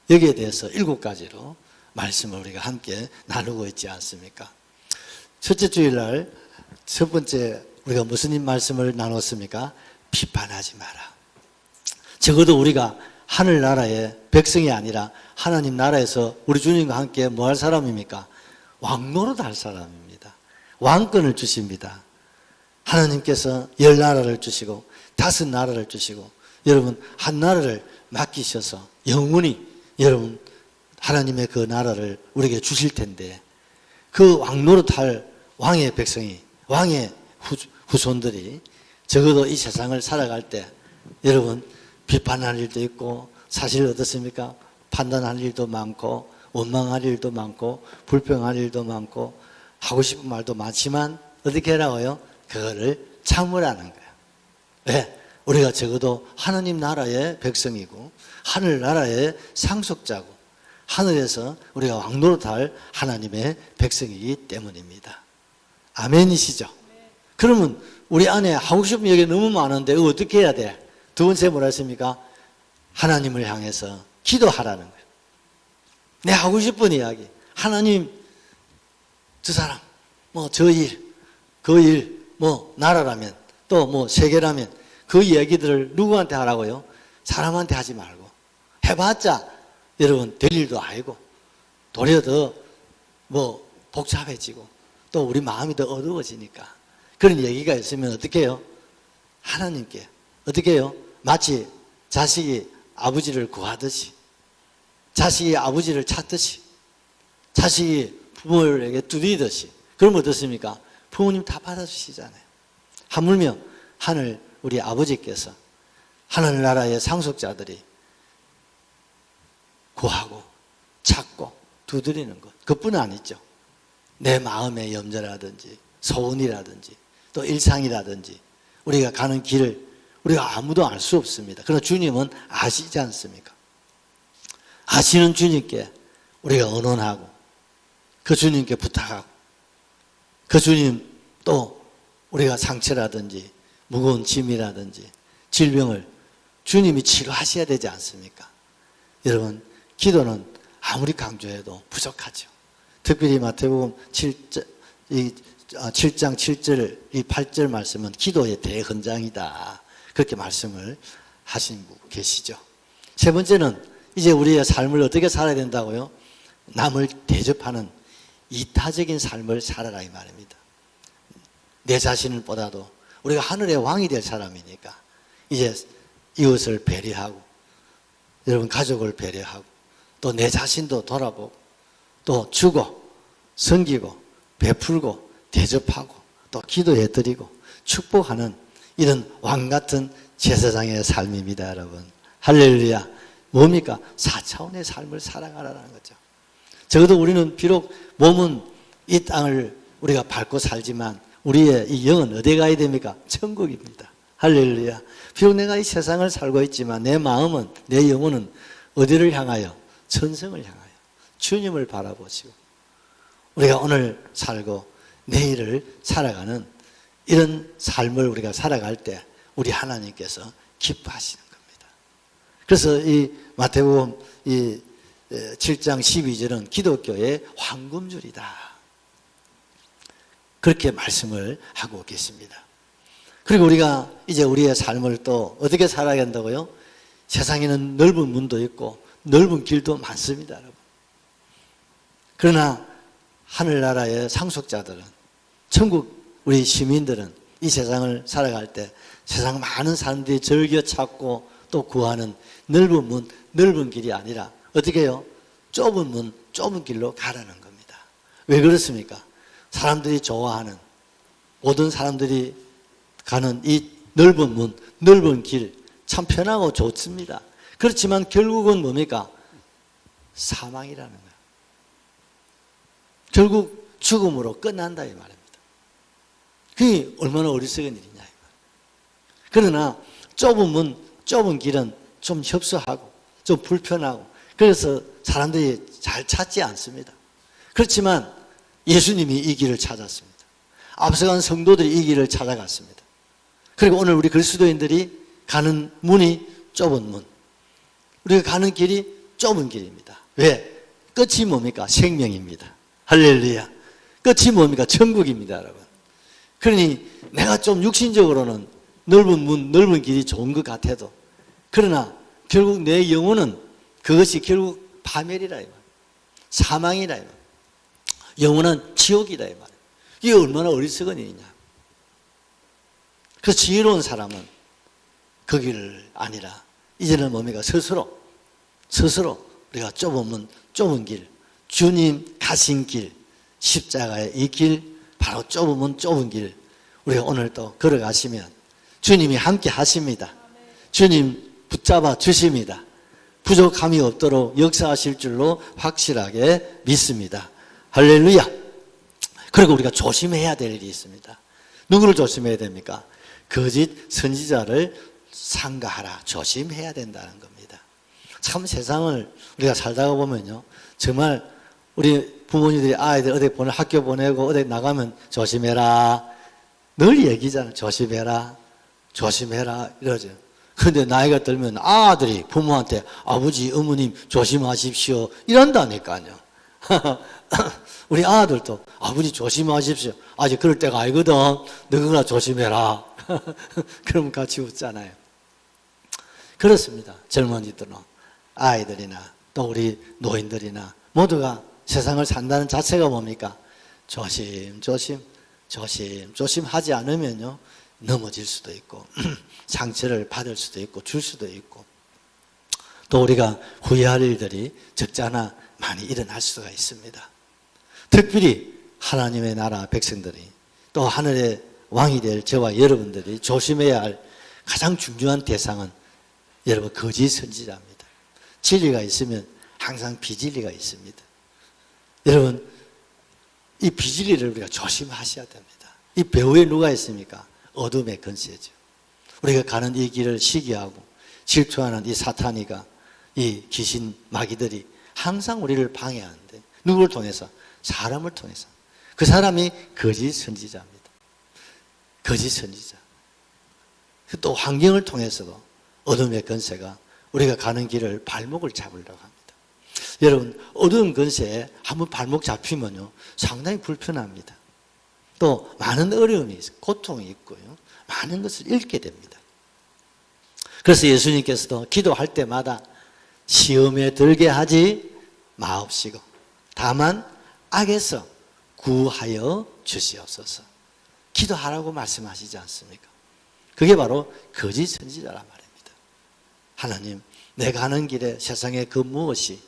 여기에 대해서 7가지로 말씀을 우리가 함께 나누고 있지 않습니까? 첫째 주일날 첫 번째 우리가 무슨 말씀을 나눴습니까? 비판하지 마라. 적어도 우리가 하늘나라의 백성이 아니라 하나님 나라에서 우리 주님과 함께 뭐 할 사람입니까? 왕노릇 할 사람입니다. 왕권을 주십니다. 하나님께서 10나라를 주시고 5나라를 주시고 여러분 한 나라를 맡기셔서 영원히 여러분 하나님의 그 나라를 우리에게 주실 텐데 그 왕노릇할 왕의 백성이 왕의 후손들이 적어도 이 세상을 살아갈 때 여러분 비판할 일도 있고 사실 어떻습니까? 판단할 일도 많고 원망할 일도 많고 불평할 일도 많고 하고 싶은 말도 많지만 어떻게 하라고요? 그거를 참으라는 거예요. 왜? 우리가 적어도 하나님 나라의 백성이고 하늘나라의 상속자고 하늘에서 우리가 왕노릇할 하나님의 백성이기 때문입니다. 아멘이시죠? 그러면 우리 안에 하고 싶은 얘기 너무 많은데 이거 어떻게 해야 돼? 두 번째 뭐라 했습니까? 하나님을 향해서 기도하라는 거예요. 내 하고 싶은 이야기. 하나님, 저 사람, 저 일, 그 일, 나라라면, 또 세계라면 그 이야기들을 누구한테 하라고요? 사람한테 하지 말고. 해봤자 여러분 될 일도 아니고 도리어 더 복잡해지고 또 우리 마음이 더 어두워지니까 그런 얘기가 있으면 어떻게 해요? 하나님께 어떻게 해요? 마치 자식이 아버지를 구하듯이 자식이 아버지를 찾듯이 자식이 부모에게 두드리듯이 그러면 어떻습니까? 부모님 다 받아주시잖아요. 하물며 하늘 우리 아버지께서 하늘나라의 상속자들이 구하고 찾고 두드리는 것 그뿐 아니죠. 내 마음의 염려라든지 소원이라든지 또 일상이라든지 우리가 가는 길을 우리가 아무도 알 수 없습니다. 그러나 주님은 아시지 않습니까? 아시는 주님께 우리가 언언하고 그 주님께 부탁하고 그 주님 또 우리가 상처라든지 무거운 짐이라든지 질병을 주님이 치료하셔야 되지 않습니까? 여러분 기도는 아무리 강조해도 부족하죠. 특별히 마태복음 7장 7절 이 8절 말씀은 기도의 대헌장이다. 그렇게 말씀을 하신 분 계시죠. 세 번째는 이제 우리의 삶을 어떻게 살아야 된다고요? 남을 대접하는 이타적인 삶을 살아라 이 말입니다. 내 자신을 보다도 우리가 하늘의 왕이 될 사람이니까 이제 이웃을 배려하고 여러분 가족을 배려하고 또 내 자신도 돌아보고 또 주고 섬기고 베풀고 대접하고 또 기도해드리고 축복하는 이런 왕같은 제사장의 삶입니다. 여러분 할렐루야. 뭡니까? 4차원의 삶을 살아가라는 거죠. 적어도 우리는 비록 몸은 이 땅을 우리가 밟고 살지만 우리의 이 영은 어디에 가야 됩니까? 천국입니다. 할렐루야. 비록 내가 이 세상을 살고 있지만 내 마음은 내 영혼은 어디를 향하여? 천성을 향하여 주님을 바라보시고 우리가 오늘 살고 내일을 살아가는 이런 삶을 우리가 살아갈 때 우리 하나님께서 기뻐하시는 겁니다. 그래서 이 마태복음 이 7장 12절은 기독교의 황금줄이다. 그렇게 말씀을 하고 계십니다. 그리고 우리가 이제 우리의 삶을 또 어떻게 살아야 한다고요? 세상에는 넓은 문도 있고 넓은 길도 많습니다, 여러분. 그러나 하늘나라의 상속자들은 천국 우리 시민들은 이 세상을 살아갈 때 세상 많은 사람들이 즐겨 찾고 또 구하는 넓은 문, 넓은 길이 아니라 어떻게 해요? 좁은 문, 좁은 길로 가라는 겁니다. 왜 그렇습니까? 사람들이 좋아하는 모든 사람들이 가는 이 넓은 문, 넓은 길 참 편하고 좋습니다. 그렇지만 결국은 뭡니까? 사망이라는 거예요. 결국 죽음으로 끝난다 이 말입니다. 그게 얼마나 어리석은 일이냐 이 말. 그러나 좁은 문, 좁은 길은 좀 협소하고 좀 불편하고 그래서 사람들이 잘 찾지 않습니다. 그렇지만 예수님이 이 길을 찾았습니다. 앞서간 성도들이 이 길을 찾아갔습니다. 그리고 오늘 우리 그리스도인들이 가는 문이 좁은 문, 우리가 가는 길이 좁은 길입니다. 왜? 끝이 뭡니까? 생명입니다. 할렐루야. 끝이 뭡니까? 천국입니다, 여러분. 그러니 내가 좀 육신적으로는 넓은 문, 넓은 길이 좋은 것 같아도 그러나 결국 내 영혼은 그것이 결국 파멸이라 이 말, 사망이라 이 말, 영원한 지옥이라 이 말. 이게 얼마나 어리석은 일이냐. 그래서 지혜로운 사람은 그 길을 아니라 이제는 뭡니까? 스스로 우리가 좁은 문, 좁은 길, 주님 가신 길, 십자가의 이 길, 바로 좁은 문, 좁은 길 우리가 오늘 또 걸어가시면 주님이 함께 하십니다. 주님 붙잡아 주십니다. 부족함이 없도록 역사하실 줄로 확실하게 믿습니다. 할렐루야. 그리고 우리가 조심해야 될 일이 있습니다. 누구를 조심해야 됩니까? 거짓 선지자를 삼가하라. 조심해야 된다는 겁니다. 참 세상을 우리가 살다가 보면요, 정말 우리 부모님들이 아이들 어디 학교 보내고 어디 나가면 조심해라. 늘 얘기잖아요. 조심해라. 조심해라. 이러죠. 그런데 나이가 들면 아들이 부모한테 아버지, 어머님 조심하십시오. 이런다니까요. 우리 아들도 아버지 조심하십시오. 아직 그럴 때가 아니거든. 너희가 조심해라. 그러면 같이 웃잖아요. 그렇습니다. 젊은이들은 아이들이나 또 우리 노인들이나 모두가 세상을 산다는 자체가 뭡니까? 조심 하지 않으면요, 넘어질 수도 있고 상처를 받을 수도 있고 줄 수도 있고, 또 우리가 후회할 일들이 적잖아 많이 일어날 수가 있습니다. 특별히 하나님의 나라 백성들이, 또 하늘의 왕이 될 저와 여러분들이 조심해야 할 가장 중요한 대상은 여러분 거짓 선지자입니다. 진리가 있으면 항상 비진리가 있습니다. 여러분, 이 비진리를 우리가 조심하셔야 됩니다. 이 배후에 누가 있습니까? 어둠의 권세죠. 우리가 가는 이 길을 시기하고 질투하는 이 사탄이가, 이 귀신 마귀들이 항상 우리를 방해하는데, 누구를 통해서? 사람을 통해서. 그 사람이 거짓 선지자입니다. 거짓 선지자. 또 환경을 통해서도 어둠의 권세가 우리가 가는 길을 발목을 잡으려고 합니다. 여러분, 어두운 권세에 한번 발목 잡히면요, 상당히 불편합니다. 또 많은 어려움이 있어요. 고통이 있고요, 많은 것을 잃게 됩니다. 그래서 예수님께서도 기도할 때마다 시험에 들게 하지 마옵시고 다만 악에서 구하여 주시옵소서. 기도하라고 말씀하시지 않습니까? 그게 바로 거짓 선지자란 말입니다. 하나님, 내가 하는 길에 세상에 그 무엇이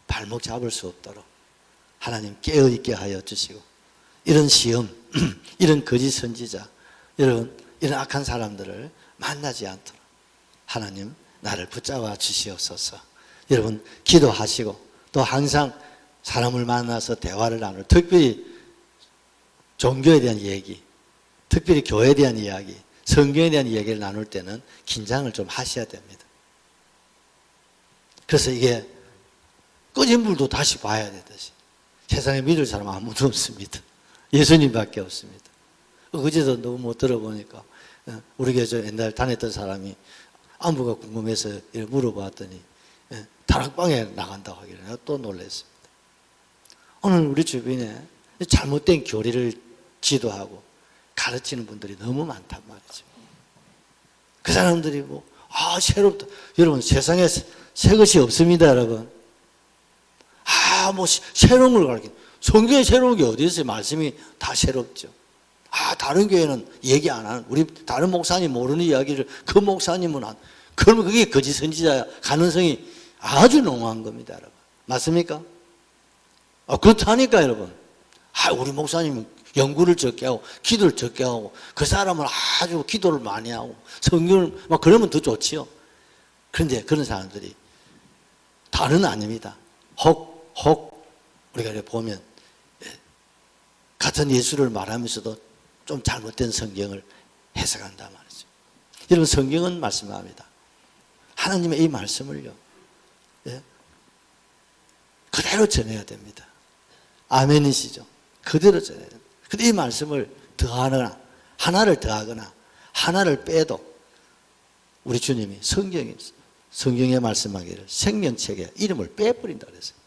발목 잡을 수 없도록 하나님 깨어있게 하여 주시고, 이런 시험, 이런 거짓 선지자, 여러분 이런 악한 사람들을 만나지 않도록 하나님 나를 붙잡아 주시옵소서. 여러분 기도하시고, 또 항상 사람을 만나서 대화를 나누고, 특별히 종교에 대한 얘기, 특별히 교회에 대한 이야기, 성경에 대한 이야기를 나눌 때는 긴장을 좀 하셔야 됩니다. 그래서 이게 꺼진 불도 다시 봐야 되듯이, 세상에 믿을 사람 아무도 없습니다. 예수님밖에 없습니다. 어제도 너무 못 들어보니까 우리 교회 옛날 다녔던 사람이 안부가 궁금해서 물어봤더니 다락방에 나간다고 하길래 또 놀랐습니다. 오늘 우리 주변에 잘못된 교리를 지도하고 가르치는 분들이 너무 많단 말이죠. 그 사람들이 새롭다. 여러분, 세상에 새 것이 없습니다, 여러분. 새로운 걸 가르쳐. 성경에 새로운 게 어디 있어요? 말씀이 다 새롭죠. 다른 교회는 얘기 안 하는, 우리 다른 목사님 모르는 이야기를 그 목사님은 그러면 그게 거짓 선지자 가능성이 아주 농후한 겁니다, 여러분. 맞습니까? 그렇다니까, 여러분. 우리 목사님은 연구를 적게 하고 기도를 적게 하고 그 사람은 아주 기도를 많이 하고 성경을 그러면 더 좋지요. 그런데 그런 사람들이 다는 아닙니다. 혹 우리가 이렇게 보면 같은 예수를 말하면서도 좀 잘못된 성경을 해석한단 말이죠. 여러분, 성경은 말씀합니다. 하나님의 이 말씀을요, 그대로 전해야 됩니다. 아멘이시죠? 그대로 전해야 됩니다. 근데 이 말씀을 더하거나 하나를 더하거나 하나를 빼도 우리 주님이 성경에 말씀하기를 생명책에 이름을 빼버린다 그랬어요.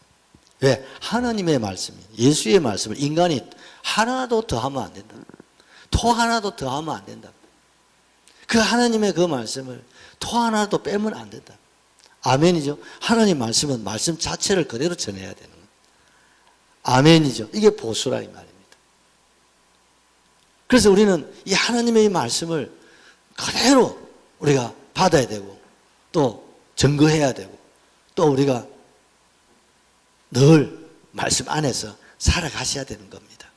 왜? 하나님의 말씀이, 예수의 말씀을 인간이 하나도 더하면 안 된다. 토 하나도 더하면 안 된다. 그 하나님의 그 말씀을 토 하나도 빼면 안 된다. 아멘이죠? 하나님 말씀은 말씀 자체를 그대로 전해야 되는 거예요. 아멘이죠? 이게 보수라 이 말입니다. 그래서 우리는 이 하나님의 이 말씀을 그대로 우리가 받아야 되고, 또 증거해야 되고, 또 우리가 늘 말씀 안에서 살아가셔야 되는 겁니다.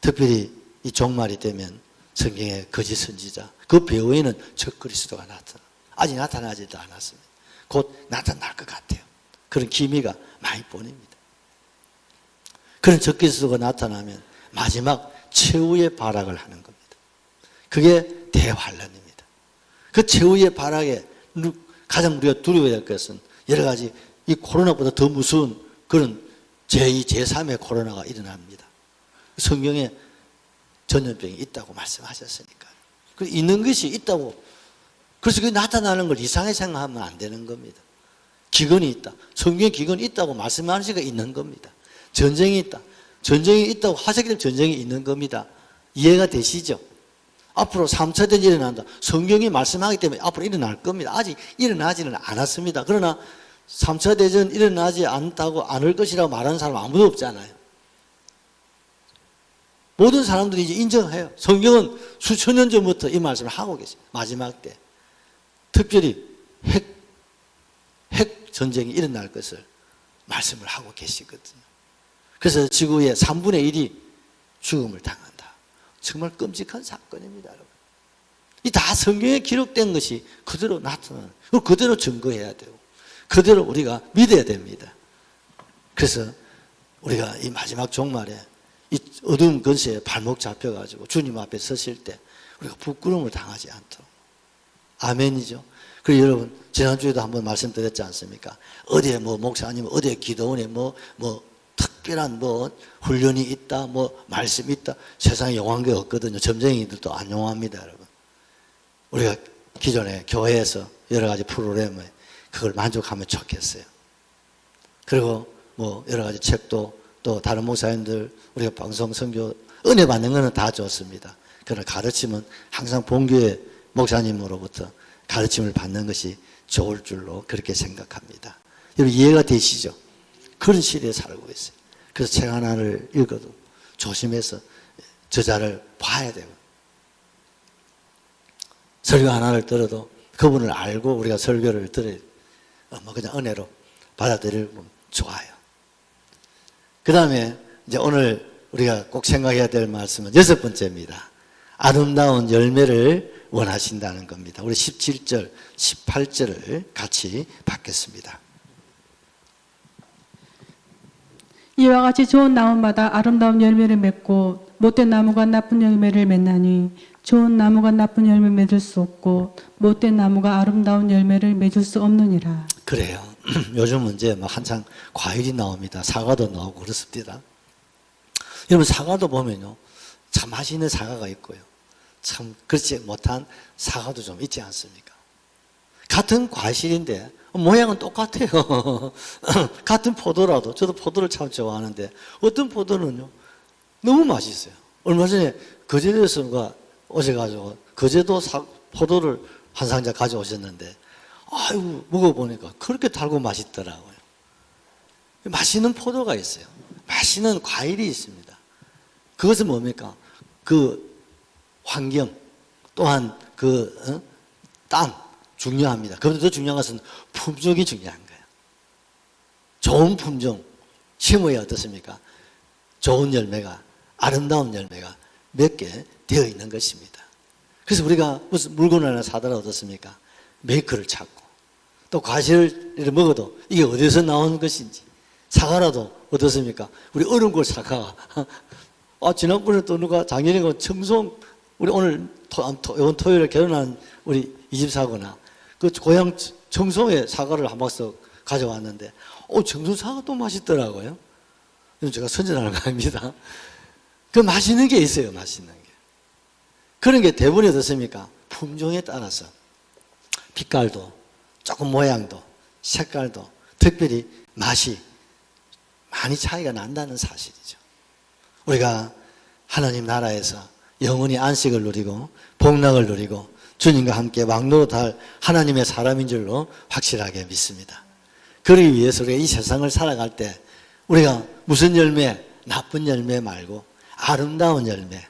특별히 이 종말이 되면 성경의 거짓 선지자, 그 배후에는 적그리스도가 아직 나타나지도 않았습니다. 곧 나타날 것 같아요. 그런 기미가 많이 보입니다. 그런 적그리스도가 나타나면 마지막 최후의 발악을 하는 겁니다. 그게 대환란입니다. 그 최후의 발악에 가장 우리가 두려워야 할 것은 여러 가지 이 코로나보다 더 무서운 그런 제2, 제3의 코로나가 일어납니다. 성경에 전염병이 있다고 말씀하셨으니까. 그 있는 것이 있다고. 그래서 그 나타나는 걸 이상하게 생각하면 안 되는 겁니다. 기근이 있다. 성경에 기근이 있다고 말씀하시니까 있는 겁니다. 전쟁이 있다. 전쟁이 있다고 하셨기 때문에 전쟁이 있는 겁니다. 이해가 되시죠? 앞으로 3차 대전이 일어난다. 성경이 말씀하기 때문에 앞으로 일어날 겁니다. 아직 일어나지는 않았습니다. 그러나 3차 대전 일어나지 않다고 않을 것이라고 말하는 사람 아무도 없잖아요. 모든 사람들이 이제 인정해요. 성경은 수천 년 전부터 이 말씀을 하고 계세요. 마지막 때. 특별히 핵 전쟁이 일어날 것을 말씀을 하고 계시거든요. 그래서 지구의 3분의 1이 죽음을 당한다. 정말 끔찍한 사건입니다, 여러분. 이 다 성경에 기록된 것이 그대로 나타나는, 그대로 증거해야 되고, 그대로 우리가 믿어야 됩니다. 그래서 우리가 이 마지막 종말에 이 어두운 근세에 발목 잡혀가지고 주님 앞에 서실 때 우리가 부끄러움을 당하지 않도록. 아멘이죠. 그리고 여러분, 지난주에도 한번 말씀드렸지 않습니까? 어디에 목사님, 어디에 기도원에 특별한 훈련이 있다, 말씀이 있다. 세상에 용한 게 없거든요. 점쟁이들도 안 용합니다, 여러분. 우리가 기존에 교회에서 여러 가지 프로그램에 그걸 만족하면 좋겠어요. 그리고 여러 가지 책도 또 다른 목사님들 우리가 방송 선교 은혜 받는 거는 다 좋습니다. 그러나 가르침은 항상 본교회 목사님으로부터 가르침을 받는 것이 좋을 줄로 그렇게 생각합니다. 여러분 이해가 되시죠? 그런 시대에 살고 있어요. 그래서 책 하나를 읽어도 조심해서 저자를 봐야 되고, 설교 하나를 들어도 그분을 알고 우리가 설교를 들어야 그냥 은혜로 받아들이면 좋아요. 그 다음에 이제 오늘 우리가 꼭 생각해야 될 말씀은 6번째입니다. 아름다운 열매를 원하신다는 겁니다. 우리 17절, 18절을 같이 받겠습니다. 이와 같이 좋은 나무마다 아름다운 열매를 맺고 못된 나무가 나쁜 열매를 맺나니 좋은 나무가 나쁜 열매 맺을 수 없고 못된 나무가 아름다운 열매를 맺을 수 없느니라. 그래요. 요즘은 이제 한창 과일이 나옵니다. 사과도 나오고 그렇습니다. 여러분 사과도 보면요, 참 맛있는 사과가 있고요, 참 그렇지 못한 사과도 좀 있지 않습니까? 같은 과실인데 모양은 똑같아요. 같은 포도라도, 저도 포도를 참 좋아하는데 어떤 포도는요 너무 맛있어요. 얼마 전에 거제도에서 오셔가지고 거제도 포도를 한 상자 가져오셨는데, 아이고 먹어보니까 그렇게 달고 맛있더라고요. 맛있는 포도가 있어요. 맛있는 과일이 있습니다. 그것은 뭡니까? 그 환경 또한 땅 중요합니다. 그런데 더 중요한 것은 품종이 중요한 거예요. 좋은 품종 심어야 어떻습니까? 좋은 열매가, 아름다운 열매가 맺게 되어 있는 것입니다. 그래서 우리가 무슨 물건을 하나 사더라 어떻습니까? 메이커를 찾고, 또 과실을 먹어도 이게 어디서 나온 것인지, 사과라도 어떻습니까? 우리 어른골 사과가 지난번에 또 누가 작년에 청송, 우리 오늘 이번 토요일에 결혼한 우리 이집사거나 그 고향 청송에 사과를 한 박스 가져왔는데 청송 사과 또 맛있더라고요. 제가 선전하는 거 아닙니다. 그 맛있는 게 있어요. 맛있는 게. 그런 게 대부분이 어떻습니까? 품종에 따라서 빛깔도 조금 모양도 색깔도 특별히 맛이 많이 차이가 난다는 사실이죠. 우리가 하나님 나라에서 영원히 안식을 누리고 복락을 누리고 주님과 함께 왕노릇할 하나님의 사람인 줄로 확실하게 믿습니다. 그러기 위해서 우리가 이 세상을 살아갈 때 우리가 무슨 열매, 나쁜 열매 말고 아름다운 열매,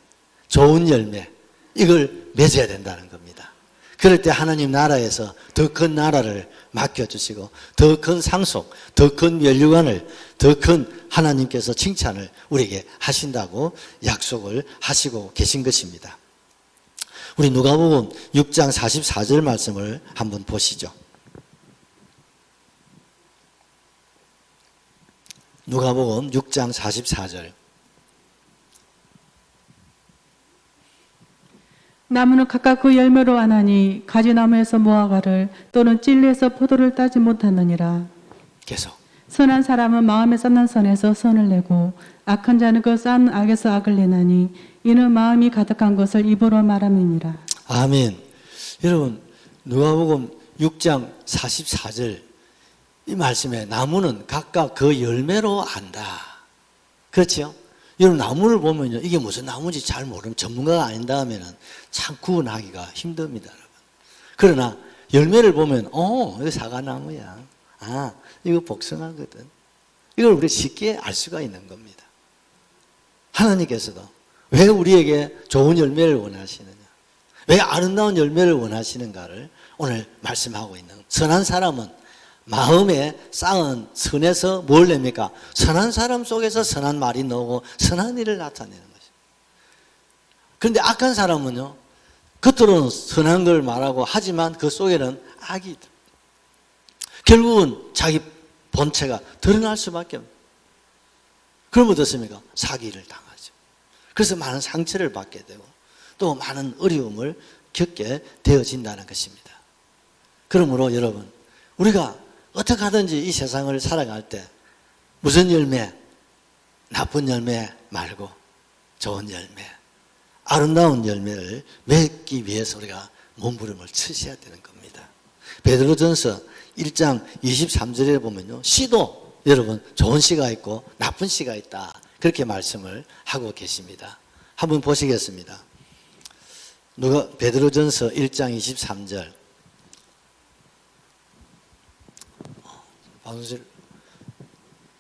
좋은 열매, 이걸 맺어야 된다는 겁니다. 그럴 때 하나님 나라에서 더 큰 나라를 맡겨주시고 더 큰 상속, 더 큰 면류관을, 더 큰 하나님께서 칭찬을 우리에게 하신다고 약속을 하시고 계신 것입니다. 우리 누가복음 6장 44절 말씀을 한번 보시죠. 누가복음 6장 44절. 나무는 각각 그 열매로 아나니 가지나무에서 무화과를 또는 찔레에서 포도를 따지 못하느니라. 계속. 선한 사람은 마음에 쌓는 선에서 선을 내고 악한 자는 그 쌓은 악에서 악을 내나니 이는 마음이 가득한 것을 입으로 말함이니라. 아멘. 여러분, 누가복음 6장 44절 이 말씀에 나무는 각각 그 열매로 안다. 그렇죠? 여러분, 나무를 보면요, 이게 무슨 나무인지 잘 모르면 전문가가 아닌다 하면은 참 구분하기가 힘듭니다, 여러분. 그러나 열매를 보면, 이거 사과나무야. 아, 이거 복숭아거든. 이걸 우리 쉽게 알 수가 있는 겁니다. 하나님께서도 왜 우리에게 좋은 열매를 원하시느냐, 왜 아름다운 열매를 원하시는가를 오늘 말씀하고 있는 거예요. 선한 사람은 마음에 쌓은 선에서 뭘 냅니까? 선한 사람 속에서 선한 말이 나오고 선한 일을 나타내는 것이죠. 그런데 악한 사람은요, 겉으로는 선한 걸 말하고 하지만 그 속에는 악이 있다. 결국은 자기 본체가 드러날 수밖에 없습니다. 그럼 어떻습니까? 사기를 당하죠. 그래서 많은 상처를 받게 되고 또 많은 어려움을 겪게 되어진다는 것입니다. 그러므로 여러분, 우리가 어떻게 하든지 이 세상을 살아갈 때 무슨 열매, 나쁜 열매 말고 좋은 열매, 아름다운 열매를 맺기 위해서 우리가 몸부림을 치셔야 되는 겁니다. 베드로전서 1장 23절에 보면요, 씨도 여러분 좋은 씨가 있고 나쁜 씨가 있다, 그렇게 말씀을 하고 계십니다. 한번 보시겠습니다. 베드로전서 1장 23절.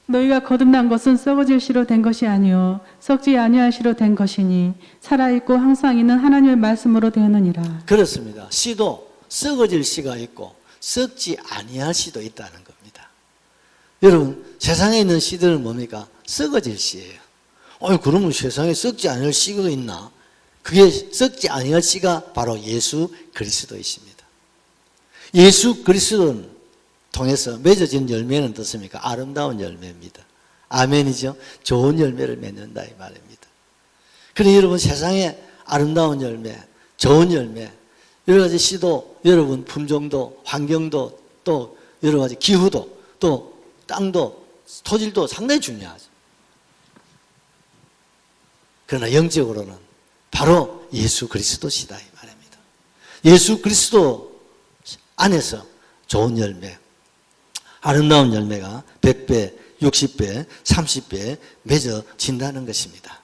너희가 거듭난 것은 썩어질 씨로 된 것이 아니요 썩지 아니할 씨로 된 것이니 살아있고 항상 있는 하나님의 말씀으로 되었느니라. 그렇습니다. 씨도 썩어질 씨가 있고 썩지 아니할 씨도 있다는 겁니다. 여러분, 세상에 있는 씨들은 뭡니까? 썩어질 씨예요. 그러면 세상에 썩지 아니할 씨가 있나? 그게 썩지 아니할 씨가 바로 예수 그리스도이십니다. 예수 그리스도는 통해서 맺어진 열매는 어떻습니까? 아름다운 열매입니다. 아멘이죠? 좋은 열매를 맺는다 이 말입니다. 그러니 여러분, 세상에 아름다운 열매, 좋은 열매, 여러 가지 씨도, 여러분 품종도, 환경도, 또 여러 가지 기후도, 또 땅도, 토질도 상당히 중요하죠. 그러나 영적으로는 바로 예수 그리스도시다 이 말입니다. 예수 그리스도 안에서 좋은 열매, 아름다운 열매가 100배, 60배, 30배 맺어진다는 것입니다.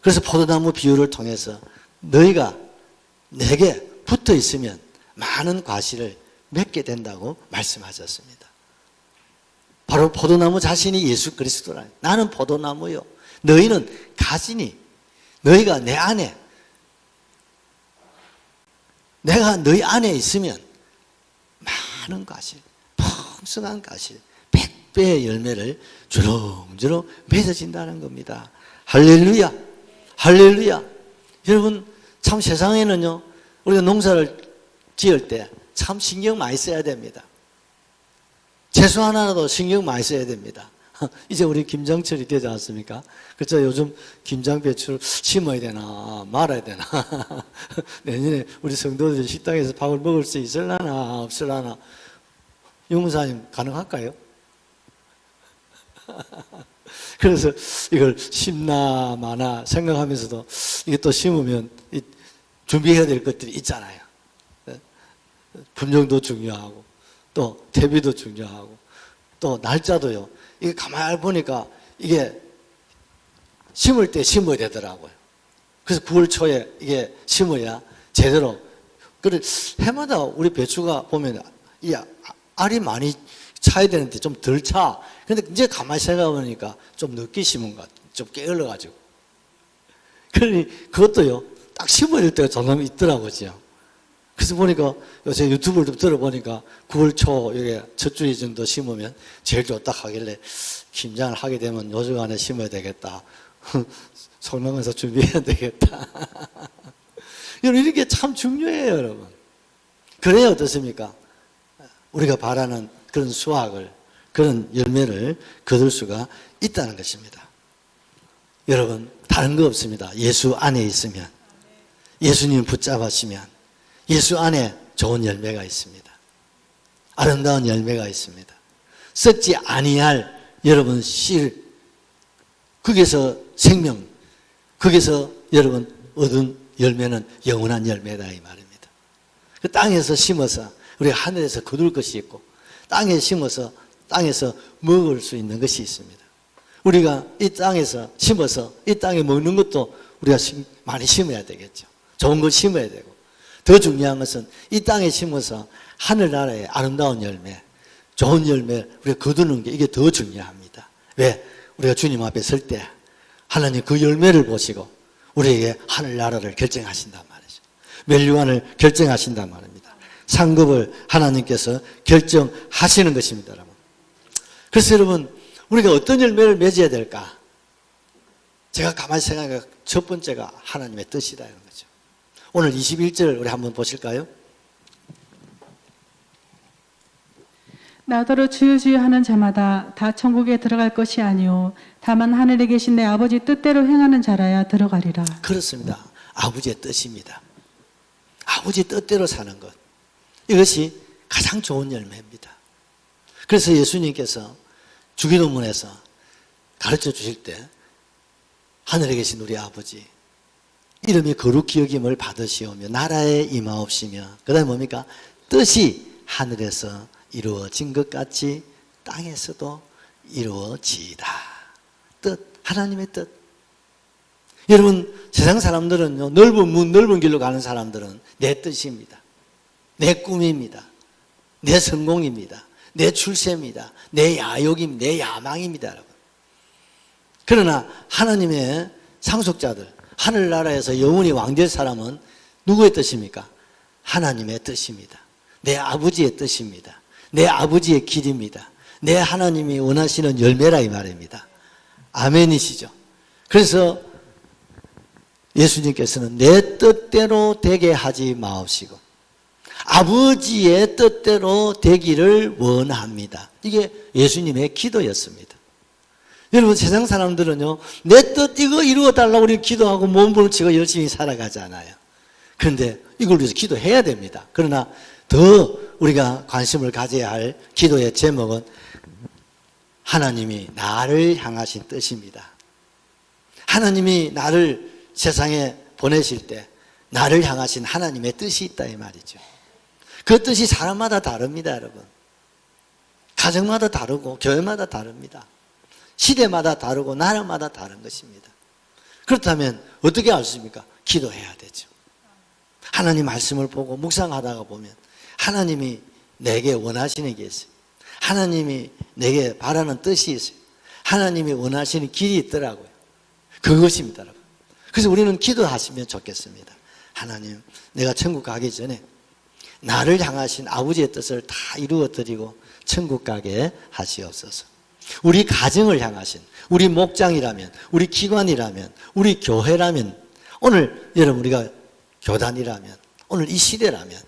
그래서 포도나무 비유를 통해서 너희가 내게 붙어 있으면 많은 과실을 맺게 된다고 말씀하셨습니다. 바로 포도나무 자신이 예수 그리스도라. 나는 포도나무요, 너희는 가지니, 너희가 내 안에, 내가 너희 안에 있으면 많은 과실, 풍성한 과실, 100배의 열매를 주렁주렁 맺어진다는 겁니다. 할렐루야, 할렐루야. 여러분, 참 세상에는요, 우리가 농사를 지을 때 참 신경 많이 써야 됩니다. 채소 하나라도 신경 많이 써야 됩니다. 이제 우리 김장철이 되지 않습니까? 그렇죠? 요즘 김장 배추를 심어야 되나 말아야 되나 내년에 우리 성도들이 식당에서 밥을 먹을 수 있을라나 없을라나. 유무사님 가능할까요? 그래서 이걸 심나 마나 생각하면서도 이게 또 심으면 준비해야 될 것들이 있잖아요. 분정도 중요하고 또 대비도 중요하고 또 날짜도요. 이게 가만히 보니까 이게 심을 때 심어야 되더라고요. 그래서 9월 초에 이게 심어야 제대로. 그래 해마다 우리 배추가 보면 이 알이 많이 차야 되는데 좀 덜 차. 근데 이제 가만히 생각해보니까 좀 늦게 심은 것 같아요. 좀 게을러가지고. 그러니 그것도요, 딱 심어야 될 때가 정말 있더라고요. 그래서 보니까 요새 유튜브를 좀 들어보니까 9월 초 이게 첫 주일 정도 심으면 제일 좋다 하길래 김장을 하게 되면 요 주간에 심어야 되겠다. 설명해서 준비해야 되겠다. 이런 게 참 중요해요, 여러분. 그래야 어떻습니까? 우리가 바라는 그런 수확을, 그런 열매를 거둘 수가 있다는 것입니다. 여러분, 다른 거 없습니다. 예수 안에 있으면. 예수님 붙잡으시면 예수 안에 좋은 열매가 있습니다. 아름다운 열매가 있습니다. 썩지 아니할 여러분 씨, 거기서 생명, 거기서 여러분 얻은 열매는 영원한 열매다 이 말입니다. 그 땅에서 심어서 우리가 하늘에서 거둘 것이 있고 땅에 심어서 땅에서 먹을 수 있는 것이 있습니다. 우리가 이 땅에서 심어서 이 땅에 먹는 것도 우리가 많이 심어야 되겠죠. 좋은 걸 심어야 되고 더 중요한 것은 이 땅에 심어서 하늘나라의 아름다운 열매, 좋은 열매 우리가 거두는 게 이게 더 중요합니다. 왜? 우리가 주님 앞에 설 때 하나님 그 열매를 보시고 우리에게 하늘나라를 결정하신단 말이죠. 멸류관을 결정하신단 말입니다. 상급을 하나님께서 결정하시는 것입니다, 여러분. 그래서 여러분, 우리가 어떤 열매를 맺어야 될까? 제가 가만히 생각하니까 첫 번째가 하나님의 뜻이다 이런 거죠. 오늘 21절 우리 한번 보실까요? 나더러 주여 주여 하는 자마다 다 천국에 들어갈 것이 아니요 다만 하늘에 계신 내 아버지 뜻대로 행하는 자라야 들어가리라. 그렇습니다. 아버지의 뜻입니다. 아버지 뜻대로 사는 것. 이것이 가장 좋은 열매입니다. 그래서 예수님께서 주기도문에서 가르쳐 주실 때 하늘에 계신 우리 아버지 이름이 거룩히 여김을 받으시오며 나라에 임하옵시며 그 다음에 뭡니까? 뜻이 하늘에서 이루어진 것 같이 땅에서도 이루어지이다. 뜻, 하나님의 뜻. 여러분 세상 사람들은요 넓은 문 넓은 길로 가는 사람들은 내 뜻입니다. 내 꿈입니다. 내 성공입니다. 내 출세입니다. 내 야욕입니다. 내 야망입니다, 여러분. 그러나 하나님의 상속자들, 하늘나라에서 영원히 왕될 사람은 누구의 뜻입니까? 하나님의 뜻입니다. 내 아버지의 뜻입니다. 내 아버지의 길입니다. 내 하나님이 원하시는 열매라 이 말입니다. 아멘이시죠? 그래서 예수님께서는 내 뜻대로 되게 하지 마옵시고 아버지의 뜻대로 되기를 원합니다. 이게 예수님의 기도였습니다. 여러분 세상 사람들은요 내 뜻 이거 이루어달라고 우리 기도하고 몸부림치고 열심히 살아가잖아요. 그런데 이걸 위해서 기도해야 됩니다. 그러나 더 우리가 관심을 가져야 할 기도의 제목은 하나님이 나를 향하신 뜻입니다. 하나님이 나를 세상에 보내실 때 나를 향하신 하나님의 뜻이 있다 이 말이죠. 그 뜻이 사람마다 다릅니다, 여러분. 가정마다 다르고 교회마다 다릅니다. 시대마다 다르고 나라마다 다른 것입니다. 그렇다면 어떻게 알 수 있습니까? 기도해야 되죠. 하나님 말씀을 보고 묵상하다가 보면 하나님이 내게 원하시는 게 있어요. 하나님이 내게 바라는 뜻이 있어요. 하나님이 원하시는 길이 있더라고요. 그것입니다, 여러분. 그래서 우리는 기도하시면 좋겠습니다. 하나님, 내가 천국 가기 전에 나를 향하신 아버지의 뜻을 다 이루어드리고 천국 가게 하시옵소서. 우리 가정을 향하신, 우리 목장이라면, 우리 기관이라면, 우리 교회라면, 오늘 여러분 우리가 교단이라면, 오늘 이 시대라면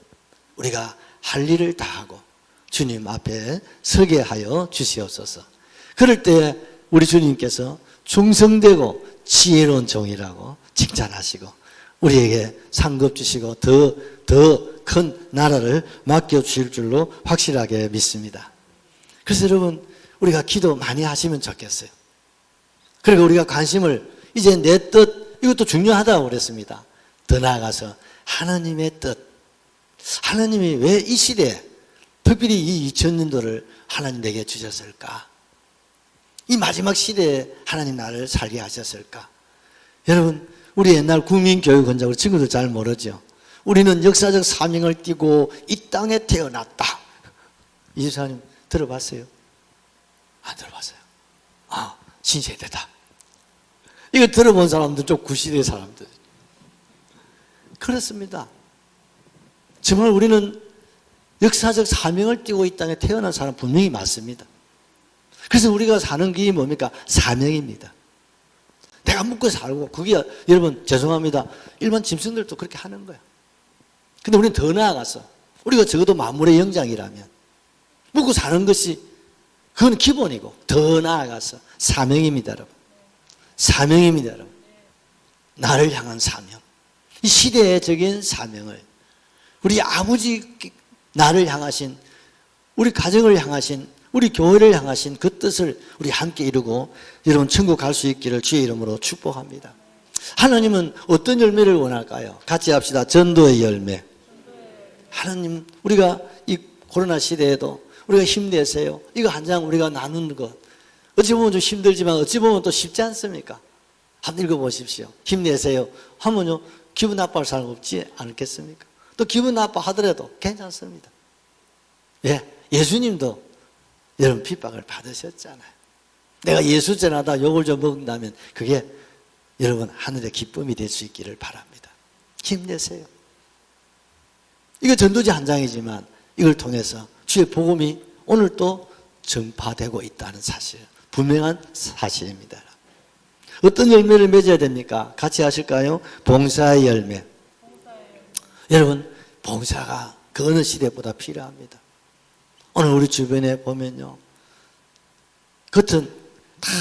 우리가 할 일을 다 하고 주님 앞에 서게 하여 주시옵소서. 그럴 때 우리 주님께서 충성되고 지혜로운 종이라고 칭찬하시고 우리에게 상급 주시고 더 큰 나라를 맡겨주실 줄로 확실하게 믿습니다. 그래서 여러분 우리가 기도 많이 하시면 좋겠어요. 그리고 우리가 관심을 이제 내 뜻 이것도 중요하다고 그랬습니다. 더 나아가서 하나님의 뜻, 하나님이 왜 이 시대에 특별히 이 2000년도를 하나님 내게 주셨을까? 이 마지막 시대에 하나님 나를 살게 하셨을까? 여러분 우리 옛날 국민교육원장으로 친구들 잘 모르죠. 우리는 역사적 사명을 띠고 이 땅에 태어났다. 이 집사님 들어봤어요? 안 들어봤어요? 아, 신세대다. 이거 들어본 사람들 좀 구시대 사람들. 그렇습니다. 정말 우리는 역사적 사명을 띠고 이 땅에 태어난 사람 분명히 맞습니다. 그래서 우리가 사는 길이 뭡니까? 사명입니다. 내가 묵고 살고 그게 여러분 죄송합니다. 일반 짐승들도 그렇게 하는 거야. 근데 우리는 더 나아가서 우리가 적어도 만물의 영장이라면 묵고 사는 것이 그건 기본이고 더 나아가서 사명입니다, 여러분. 사명입니다, 여러분. 나를 향한 사명. 이 시대적인 사명을 우리 아버지 나를 향하신, 우리 가정을 향하신, 우리 교회를 향하신 그 뜻을 우리 함께 이루고 여러분 천국 갈 수 있기를 주의 이름으로 축복합니다. 하나님은 어떤 열매를 원할까요? 같이 합시다. 전도의 열매. 하나님, 우리가 이 코로나 시대에도 우리가 힘내세요. 이거 한 장 우리가 나누는 것. 어찌 보면 좀 힘들지만 어찌 보면 또 쉽지 않습니까? 한번 읽어보십시오. 힘내세요. 하면요, 기분 나빠할 사람 없지 않겠습니까? 또 기분 나빠하더라도 괜찮습니다. 예, 예수님도 여러분 핍박을 받으셨잖아요. 내가 예수 전하다 욕을 좀 먹는다면 그게 여러분 하늘의 기쁨이 될 수 있기를 바랍니다. 힘내세요. 이거 전도지 한 장이지만 이걸 통해서 주의 복음이 오늘 또 전파되고 있다는 사실, 분명한 사실입니다. 어떤 열매를 맺어야 됩니까? 같이 하실까요? 봉사의 열매. 여러분, 봉사가 그 어느 시대보다 필요합니다. 오늘 우리 주변에 보면요, 겉은 다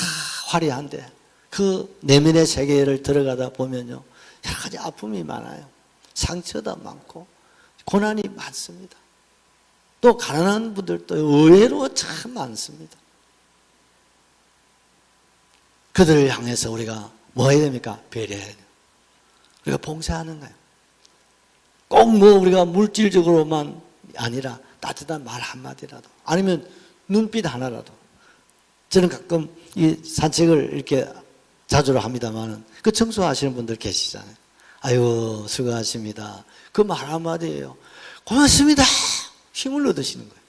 화려한데 그 내면의 세계를 들어가다 보면요, 여러 가지 아픔이 많아요. 상처도 많고 고난이 많습니다. 또 가난한 분들도 의외로 참 많습니다. 그들을 향해서 우리가 뭐 해야 됩니까? 배려해야 돼요. 우리가 봉사하는 거예요. 꼭 뭐 우리가 물질적으로만 아니라 따뜻한 말 한마디라도, 아니면 눈빛 하나라도. 저는 가끔 이 산책을 이렇게 자주 합니다만은 그 청소하시는 분들 계시잖아요. 아유, 수고하십니다. 그 말 한마디예요. 고맙습니다. 힘을 얻으시는 거예요.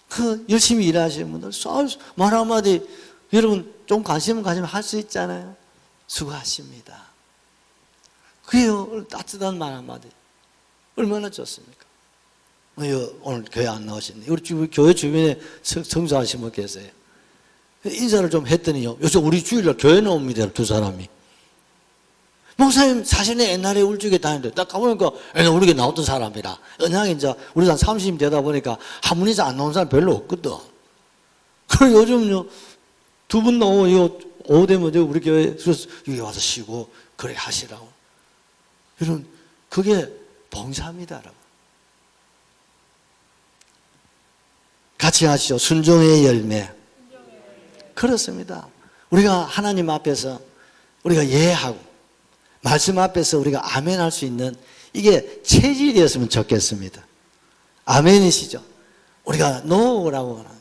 그 열심히 일하시는 분들 말 한마디, 여러분 좀 관심은 가지면 할 수 있잖아요. 수고하십니다. 그래요. 따뜻한 말 한마디 얼마나 좋습니까? 오늘 교회 안 나오시네. 우리 교회 주변에 청소하신 분 계세요. 인사를 좀 했더니요, 요즘 우리 주일날 교회 나옵니다. 두 사람이. 목사님 사실은 옛날에 우리 쪽에 다녔는데 딱 가보니까 옛날에 우리 교회 나왔던 사람이라. 은양이 이제 우리 한 30이 되다 보니까 한 분이서 안 나온 사람 별로 없거든. 그래 요즘요, 두 분 나오고 오후 되면 우리 교회 여기 와서 쉬고 그래 하시라고. 여러분, 그게 봉사입니다, 여러분. 같이 하시죠. 순종의 열매. 그렇습니다. 우리가 하나님 앞에서 우리가 예하고 말씀 앞에서 우리가 아멘 할 수 있는 이게 체질이 되었으면 좋겠습니다. 아멘이시죠? 우리가 노라고 하나.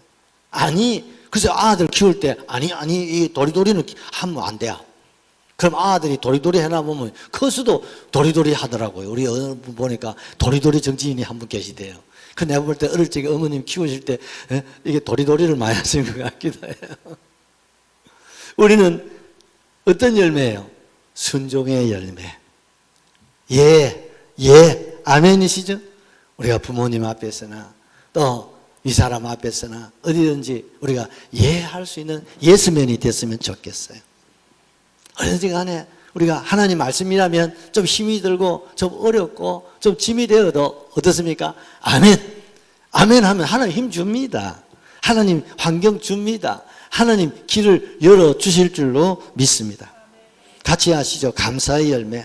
아니, 그래서 아들 키울 때 아니 이 도리도리는 하면 안 돼요. 그럼 아들이 도리도리 해나 보면 커서도 도리도리 하더라고요. 우리 어느 분 보니까 도리도리 정치인이 한 분 계시대요. 그 내가 볼 때 어릴 적에 어머님 키우실 때 이게 도리도리를 많이 하신 것 같기도 해요. 우리는 어떤 열매예요? 순종의 열매. 아멘이시죠? 우리가 부모님 앞에서나 또 이 사람 앞에서나 어디든지 우리가 할 수 있는 예스맨이 됐으면 좋겠어요. 어디든지 간에 우리가 하나님 말씀이라면 좀 힘이 들고 좀 어렵고 좀 짐이 되어도 어떻습니까? 아멘. 아멘 하면 하나님 힘 줍니다. 하나님 환경 줍니다. 하나님 길을 열어주실 줄로 믿습니다. 같이 하시죠. 감사의 열매.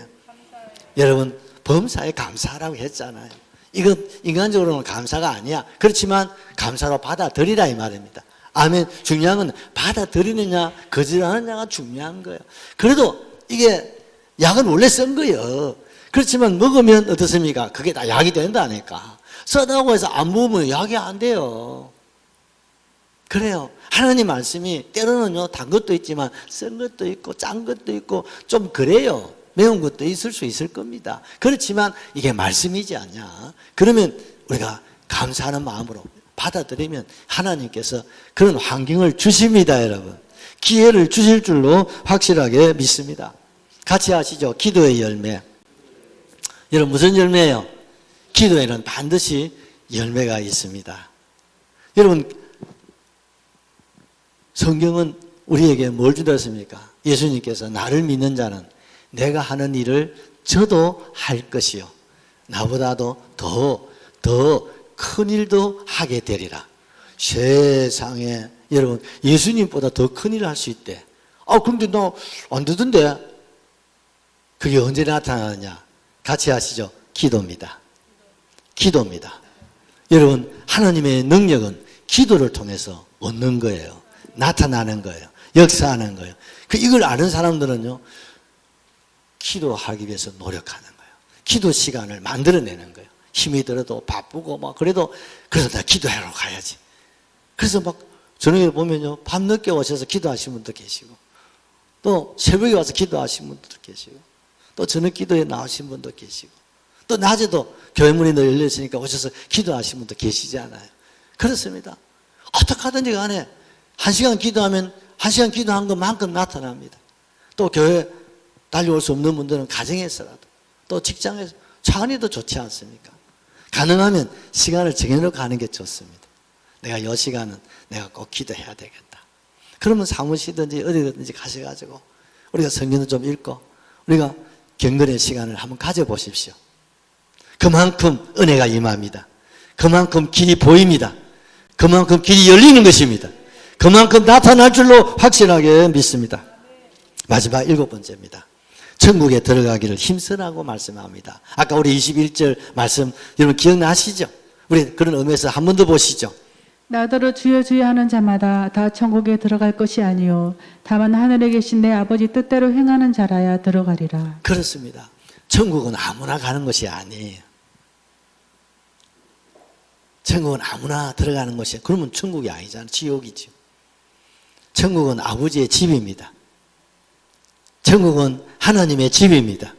여러분, 범사에 감사라고 했잖아요. 이건 인간적으로는 감사가 아니야. 그렇지만 감사로 받아들이라 이 말입니다. 아멘. 중요한 건 받아들이느냐 거절하느냐가 중요한 거예요. 그래도 이게 약은 원래 쓴 거예요. 그렇지만 먹으면 어떻습니까? 그게 다 약이 된다니까. 쓰다고 해서 안 먹으면 약이 안 돼요. 그래요. 하나님 말씀이 때로는요, 단 것도 있지만 쓴 것도 있고 짠 것도 있고 좀 그래요. 매운 것도 있을 수 있을 겁니다. 그렇지만 이게 말씀이지 않냐. 그러면 우리가 감사하는 마음으로 받아들이면 하나님께서 그런 환경을 주십니다, 여러분. 기회를 주실 줄로 확실하게 믿습니다. 같이 하시죠. 기도의 열매. 여러분, 무슨 열매예요? 기도에는 반드시 열매가 있습니다. 여러분, 성경은 우리에게 뭘 주셨습니까? 예수님께서 나를 믿는 자는 내가 하는 일을 저도 할 것이요, 나보다도 더 큰 일도 하게 되리라. 세상에 여러분, 예수님보다 더 큰 일을 할 수 있대. 근데 나 안 되던데. 그게 언제 나타나느냐? 같이 하시죠. 기도입니다. 기도입니다. 여러분, 하나님의 능력은 기도를 통해서 얻는 거예요. 나타나는 거예요. 역사하는 거예요. 이걸 아는 사람들은요, 기도하기 위해서 노력하는 거예요. 기도 시간을 만들어내는 거예요. 힘이 들어도 바쁘고 그래도 그래서 나 기도하러 가야지. 그래서 저녁에 보면요, 밤늦게 오셔서 기도하시는 분도 계시고, 또 새벽에 와서 기도하시는 분도 계시고, 또 저녁 기도에 나오신 분도 계시고, 또 낮에도 교회 문이 늘 열려 있으니까 오셔서 기도하시는 분도 계시잖아요. 그렇습니다. 어떻게 하든지 간에 1시간 기도하면 1시간 기도한 것만큼 나타납니다. 또 교회 달려올 수 없는 분들은 가정에서라도, 또 직장에서 차 안에도 좋지 않습니까? 가능하면 시간을 정해놓고 하는 게 좋습니다. 내가 이 시간은 내가 꼭 기도해야 되겠다. 그러면 사무실이든지 어디든지 가셔가지고 우리가 성경을 좀 읽고 우리가 경건의 시간을 한번 가져보십시오. 그만큼 은혜가 임합니다. 그만큼 길이 보입니다. 그만큼 길이 열리는 것입니다. 그만큼 나타날 줄로 확실하게 믿습니다. 마지막 7번째입니다. 천국에 들어가기를 힘쓰라고 말씀합니다. 아까 우리 21절 말씀 여러분 기억나시죠? 우리 그런 의미에서 한 번 더 보시죠. 나더러 주여 주여 하는 자마다 다 천국에 들어갈 것이 아니요 다만 하늘에 계신 내 아버지 뜻대로 행하는 자라야 들어가리라. 그렇습니다. 천국은 아무나 가는 것이 아니에요. 천국은 아무나 들어가는 것이, 그러면 천국이 아니잖아요. 지옥이죠. 천국은 아버지의 집입니다. 천국은 하나님의 집입니다.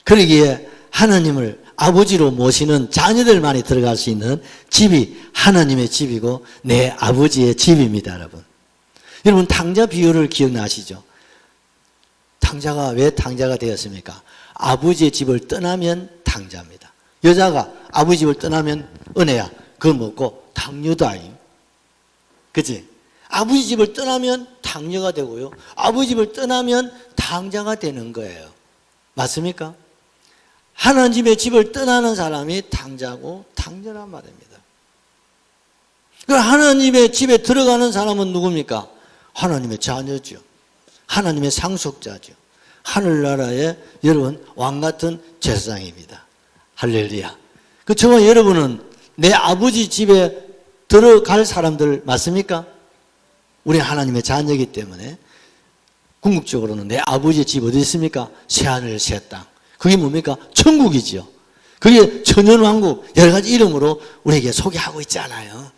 그러기에 하나님을 아버지로 모시는 자녀들만이 들어갈 수 있는 집이 하나님의 집이고 내 아버지의 집입니다, 여러분. 여러분, 탕자 비유를 기억나시죠? 탕자가 왜 탕자가 되었습니까? 아버지의 집을 떠나면 탕자입니다. 여자가 아버지 집을 떠나면 은혜야. 그걸 먹고 탕녀도 아니에요. 그치? 아버지 집을 떠나면 탕녀가 되고요. 아버지 집을 떠나면 탕자가 되는 거예요. 맞습니까? 하나님의 집을 떠나는 사람이 탕자고 탕자란 말입니다. 하나님의 집에 들어가는 사람은 누굽니까? 하나님의 자녀죠. 하나님의 상속자죠. 하늘나라의 여러분 왕같은 제사장입니다. 할렐루야. 저와 여러분은 내 아버지 집에 들어갈 사람들 맞습니까? 우리 하나님의 자녀이기 때문에 궁극적으로는 내 아버지의 집 어디 있습니까? 새하늘 새 땅. 그게 뭡니까? 천국이지요. 그게 천연왕국 여러 가지 이름으로 우리에게 소개하고 있잖아요.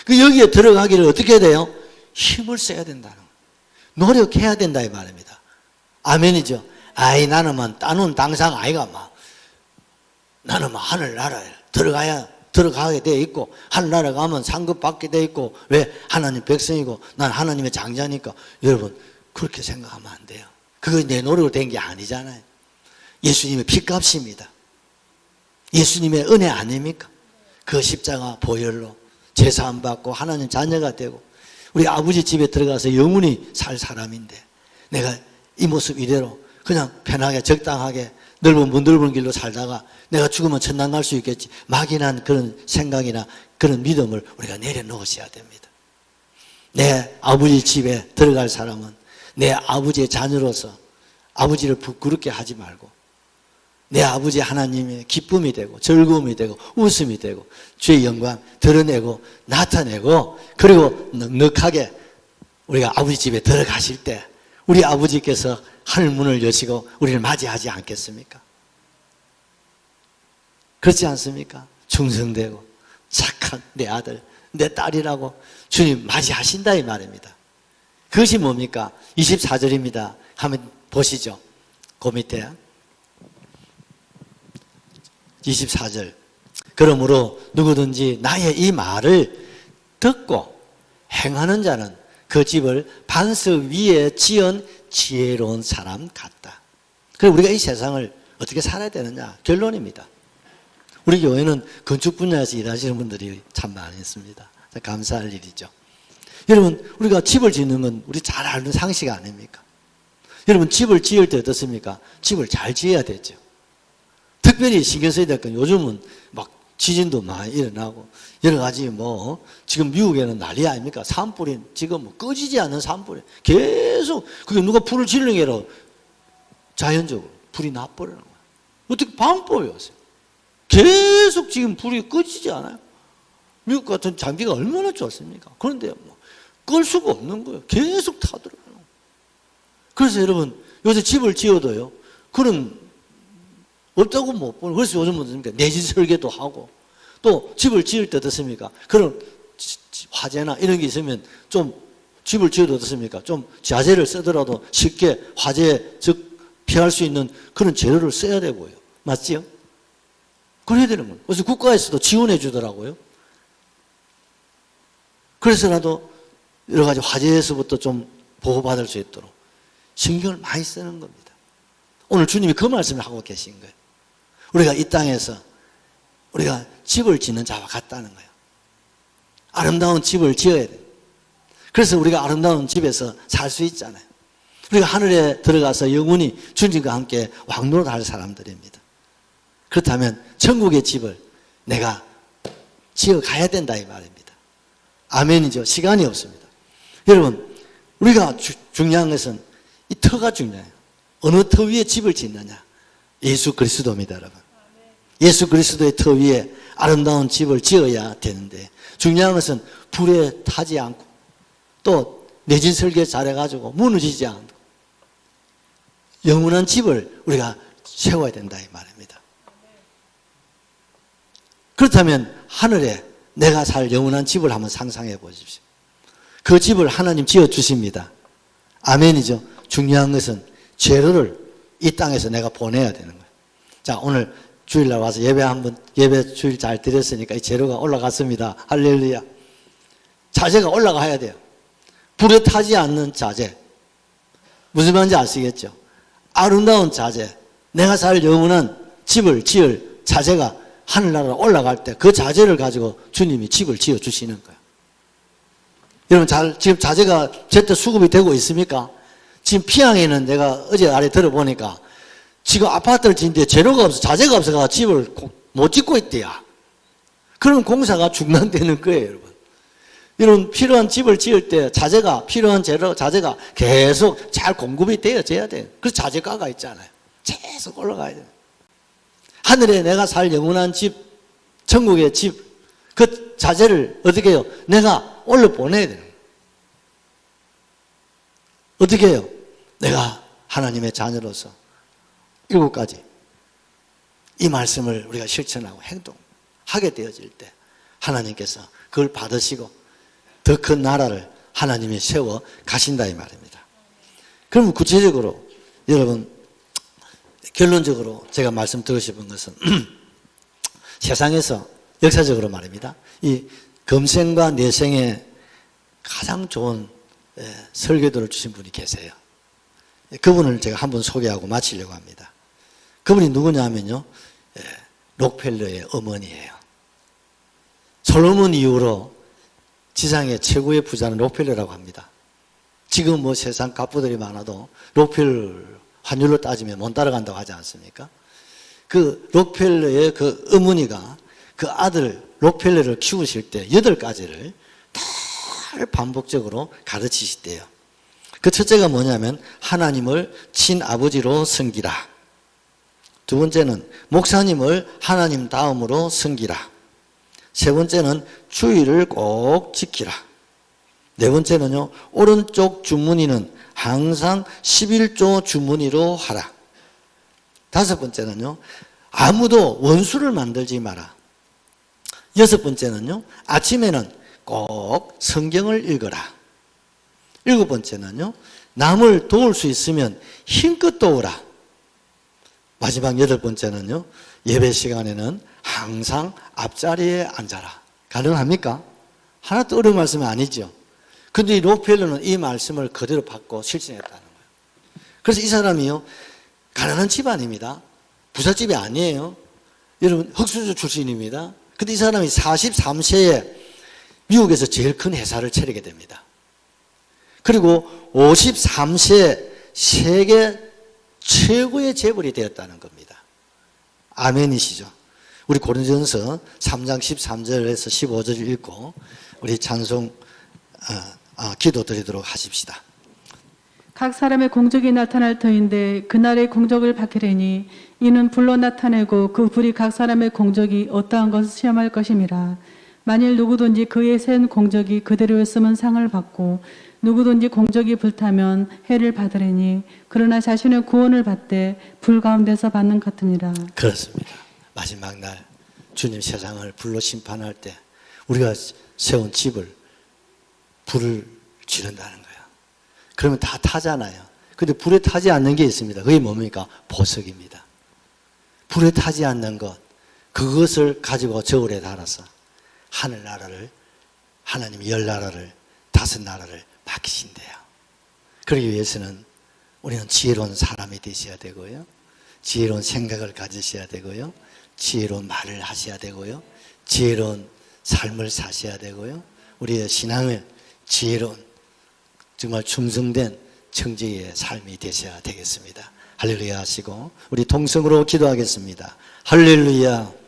여기에 들어가기를 어떻게 해야 돼요? 힘을 써야 된다는 거예요. 노력해야 된다 이 말입니다. 아멘이죠. 아이 나는 따놓은 당상 아이가 나는 하늘나라에 들어가게 돼 있고 하늘나라 가면 상급 받게 돼 있고 왜? 하나님 백성이고 난 하나님의 장자니까. 여러분 그렇게 생각하면 안 돼요. 그거 내 노력으로 된 게 아니잖아요. 예수님의 피값입니다. 예수님의 은혜 아닙니까? 그 십자가 보혈로 제사함 받고 하나님 자녀가 되고 우리 아버지 집에 들어가서 영원히 살 사람인데 내가 이 모습 이대로 그냥 편하게 적당하게 넓은 문 넓은 길로 살다가 내가 죽으면 천당 갈 수 있겠지 막연한 그런 생각이나 그런 믿음을 우리가 내려놓으셔야 됩니다. 내 아버지 집에 들어갈 사람은 내 아버지의 자녀로서 아버지를 부끄럽게 하지 말고 내 아버지 하나님의 기쁨이 되고 즐거움이 되고 웃음이 되고 주의 영광 드러내고 나타내고 그리고 넉넉하게 우리가 아버지 집에 들어가실 때 우리 아버지께서 하늘문을 여시고 우리를 맞이하지 않겠습니까? 그렇지 않습니까? 충성되고 착한 내 아들, 내 딸이라고 주님 맞이하신다 이 말입니다. 그것이 뭡니까? 24절입니다. 한번 보시죠. 그 밑에 24절. 그러므로 누구든지 나의 이 말을 듣고 행하는 자는 그 집을 반석 위에 지은 지혜로운 사람 같다. 그래서 우리가 이 세상을 어떻게 살아야 되느냐? 결론입니다. 우리 교회는 건축 분야에서 일하시는 분들이 참 많이 있습니다. 감사할 일이죠. 여러분, 우리가 집을 짓는 건 우리 잘 아는 상식 아닙니까? 여러분, 집을 지을 때 어떻습니까? 집을 잘 지어야 되죠. 특별히 신경 써야 될 건 요즘은 지진도 많이 일어나고 여러 가지 지금 미국에는 난리 아닙니까? 산불이 지금 꺼지지 않는 산불이 계속 그게 누가 불을 지르는 게로 자연적으로 불이 나버리는 거예요. 어떻게 방법이 없어요. 계속 지금 불이 꺼지지 않아요. 미국 같은 장비가 얼마나 좋았습니까? 그런데 뭐 끌 수가 없는 거예요. 계속 타더라고요. 그래서 여러분, 요새 집을 지어도요, 그런 없다고 못 보는. 그래서 요즘은 내집 설계도 하고, 또 집을 지을 때 어떻습니까? 그런 화재나 이런 게 있으면 좀 집을 지어도 어떻습니까? 좀 자재를 쓰더라도 쉽게 화재, 즉 피할 수 있는 그런 재료를 써야 되고요. 맞지요? 그래야 되는 거예요. 그래서 국가에서도 지원해 주더라고요. 그래서라도 여러 가지 화재에서부터 좀 보호받을 수 있도록 신경을 많이 쓰는 겁니다. 오늘 주님이 그 말씀을 하고 계신 거예요. 우리가 이 땅에서 우리가 집을 짓는 자와 같다는 거예요. 아름다운 집을 지어야 돼요. 그래서 우리가 아름다운 집에서 살 수 있잖아요. 우리가 하늘에 들어가서 영원히 주님과 함께 왕노릇할 사람들입니다. 그렇다면 천국의 집을 내가 지어가야 된다 이 말입니다. 아멘이죠. 시간이 없습니다. 여러분, 우리가 중요한 것은 이 터가 중요해요. 어느 터 위에 집을 짓느냐? 예수 그리스도입니다, 여러분. 예수 그리스도의 터 위에 아름다운 집을 지어야 되는데, 중요한 것은 불에 타지 않고 또 내진 설계 잘해가지고 무너지지 않고 영원한 집을 우리가 세워야 된다 이 말입니다. 그렇다면 하늘에 내가 살 영원한 집을 한번 상상해 보십시오. 그 집을 하나님 지어주십니다. 아멘이죠. 중요한 것은 재료를 이 땅에서 내가 보내야 되는 거예요. 자, 오늘 주일날 와서 예배 주일 잘 드렸으니까 이 재료가 올라갔습니다. 할렐루야. 자재가 올라가야 돼요. 불에 타지 않는 자재. 무슨 말인지 아시겠죠? 아름다운 자재. 내가 살 영원한 집을 지을 자재가 하늘나라로 올라갈 때 그 자재를 가지고 주님이 집을 지어 주시는 거예요. 여러분, 지금 자재가 제때 수급이 되고 있습니까? 지금 피항에는 내가 어제 아래 들어보니까 지금 아파트를 짓는데 재료가 없어, 자재가 없어서 집을 못 짓고 있대요. 그런 공사가 중단되는 거예요, 여러분. 여러분, 필요한 집을 지을 때 필요한 자재가 계속 잘 공급이 되어져야 돼요. 그래서 자재가가 있잖아요. 계속 올라가야 돼요. 하늘에 내가 살 영원한 집, 천국의 집, 그 자재를 어떻게 해요? 내가 올려보내야 돼요. 어떻게 해요? 내가 하나님의 자녀로서 7가지 이 말씀을 우리가 실천하고 행동하게 되어질 때 하나님께서 그걸 받으시고 더 큰 나라를 하나님이 세워 가신다 이 말입니다. 그러면 구체적으로 여러분, 결론적으로 제가 말씀드리고 싶은 것은 세상에서 역사적으로 말입니다. 이 금생과 내생에 가장 좋은 설교도를 주신 분이 계세요. 그분을 제가 한번 소개하고 마치려고 합니다. 그분이 누구냐 하면요, 록펠러의 어머니예요. 솔로몬 이후로 지상의 최고의 부자는 록펠러라고 합니다. 지금 뭐 세상 갑부들이 많아도 록펠러 환율로 따지면 못 따라간다고 하지 않습니까? 그 록펠러의 그 어머니가 그 아들 록펠러를 키우실 때 8가지를 다 반복적으로 가르치시대요. 그 첫째가 뭐냐면 하나님을 친아버지로 섬기라. 두 번째는 목사님을 하나님 다음으로 섬기라. 세 번째는 주의를 꼭 지키라. 네 번째는요, 오른쪽 주머니는 항상 11조 주머니로 하라. 다섯 번째는요, 아무도 원수를 만들지 마라. 여섯 번째는요, 아침에는 꼭 성경을 읽어라. 일곱 번째는요, 남을 도울 수 있으면 힘껏 도우라. 마지막 여덟 번째는요, 예배 시간에는 항상 앞자리에 앉아라. 가능합니까? 하나도 어려운 말씀은 아니죠. 근데 이 록펠러는 이 말씀을 그대로 받고 실천했다는 거예요. 그래서 이 사람이요, 가난한 집안입니다. 부잣집이 아니에요. 여러분, 흑수저 출신입니다. 근데 이 사람이 43세에 미국에서 제일 큰 회사를 차리게 됩니다. 그리고 53세에 세계 최고의 재벌이 되었다는 겁니다. 아멘이시죠? 우리 고린도전서 3장 13절에서 15절을 읽고 우리 찬송 기도 드리도록 하십시다. 각 사람의 공적이 나타날 터인데 그날의 공적을 밝히려니 이는 불로 나타내고 그 불이 각 사람의 공적이 어떠한 것을 시험할 것임이라. 만일 누구든지 그의 센 공적이 그대로였으면 상을 받고 누구든지 공적이 불타면 해를 받으리니 그러나 자신의 구원을 받되 불 가운데서 받는 것 같으니라. 그렇습니다. 마지막 날 주님 세상을 불로 심판할 때 우리가 세운 집을 불을 지른다는 거예요. 그러면 다 타잖아요. 근데 불에 타지 않는 게 있습니다. 그게 뭡니까? 보석입니다. 불에 타지 않는 것, 그것을 가지고 저울에 달아서 하늘나라를, 하나님이 10나라를, 5나라를 맡기신대요. 그러기 위해서는 우리는 지혜로운 사람이 되셔야 되고요. 지혜로운 생각을 가지셔야 되고요. 지혜로운 말을 하셔야 되고요. 지혜로운 삶을 사셔야 되고요. 우리의 신앙을 지혜로운, 정말 충성된 청지의 삶이 되셔야 되겠습니다. 할렐루야 하시고 우리 통성으로 기도하겠습니다. 할렐루야.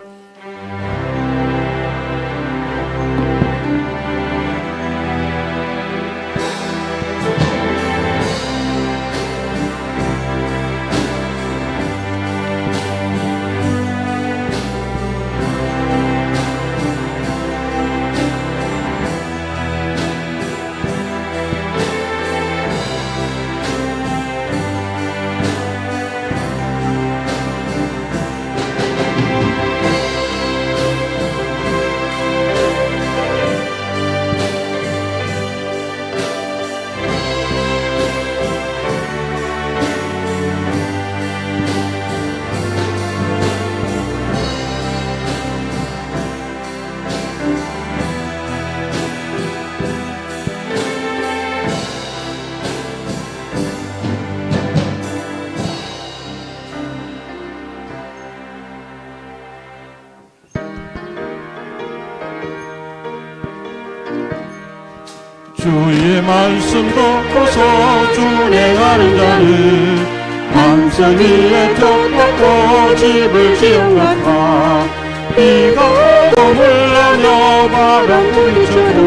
주의 말씀 듣고서 준행하는 자는 반석 위에 덮고 집을 지은 같아 비가 오고 물러며 바람 부딪혀도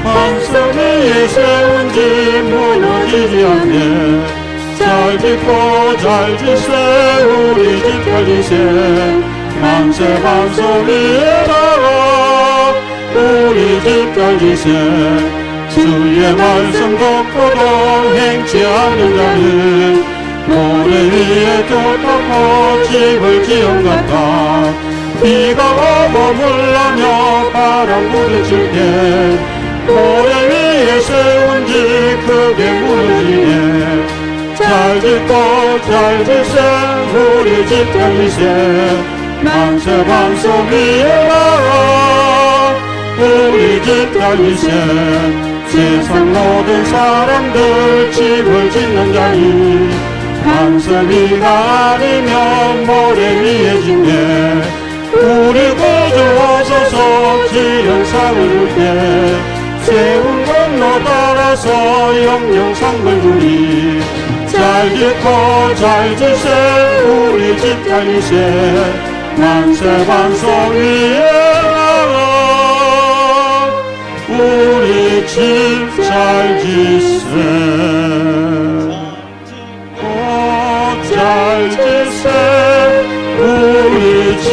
반석 위에 세운 집 무너지지 않네. 잘 짓고 잘 짓세 우리 집 잘 짓세 만세 반석 위에 나가 우리 집 잘 짓세. 주의 말씀 듣고도 행치 않는 자는 모래 위에 덮고 집을 지은 같아 비가 오고 물러며 바람 부딪힐 때 모래 위에 세운 집 크게 무너지네. 잘 짓고 잘 짓세 우리 집 잘 짓세 만세 반석 위에 나가 우리 집 잘 짓세. 세상 모든 사람들 집을 짓는 자니 반석 위가 아니면 모래 위에 짓네. 우리 구주 오소서 지은 상을 줄 때 세운 건너 따라서 영영 상을 주니 잘 짓고 잘 짓세 우리 집 잘 짓세 만세 반석 위에 우리 집 잘 짓세 잘 짓세 우리 집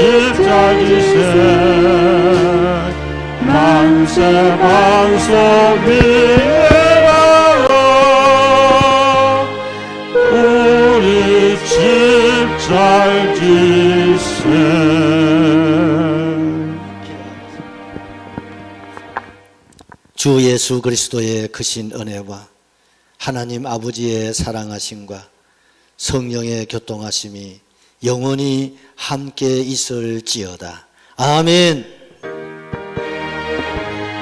잘 짓세 만세 반석 위에 나가 우리 집 잘 짓세. 주 예수 그리스도의 크신 은혜와 하나님 아버지의 사랑하심과 성령의 교통하심이 영원히 함께 있을지어다. 아멘.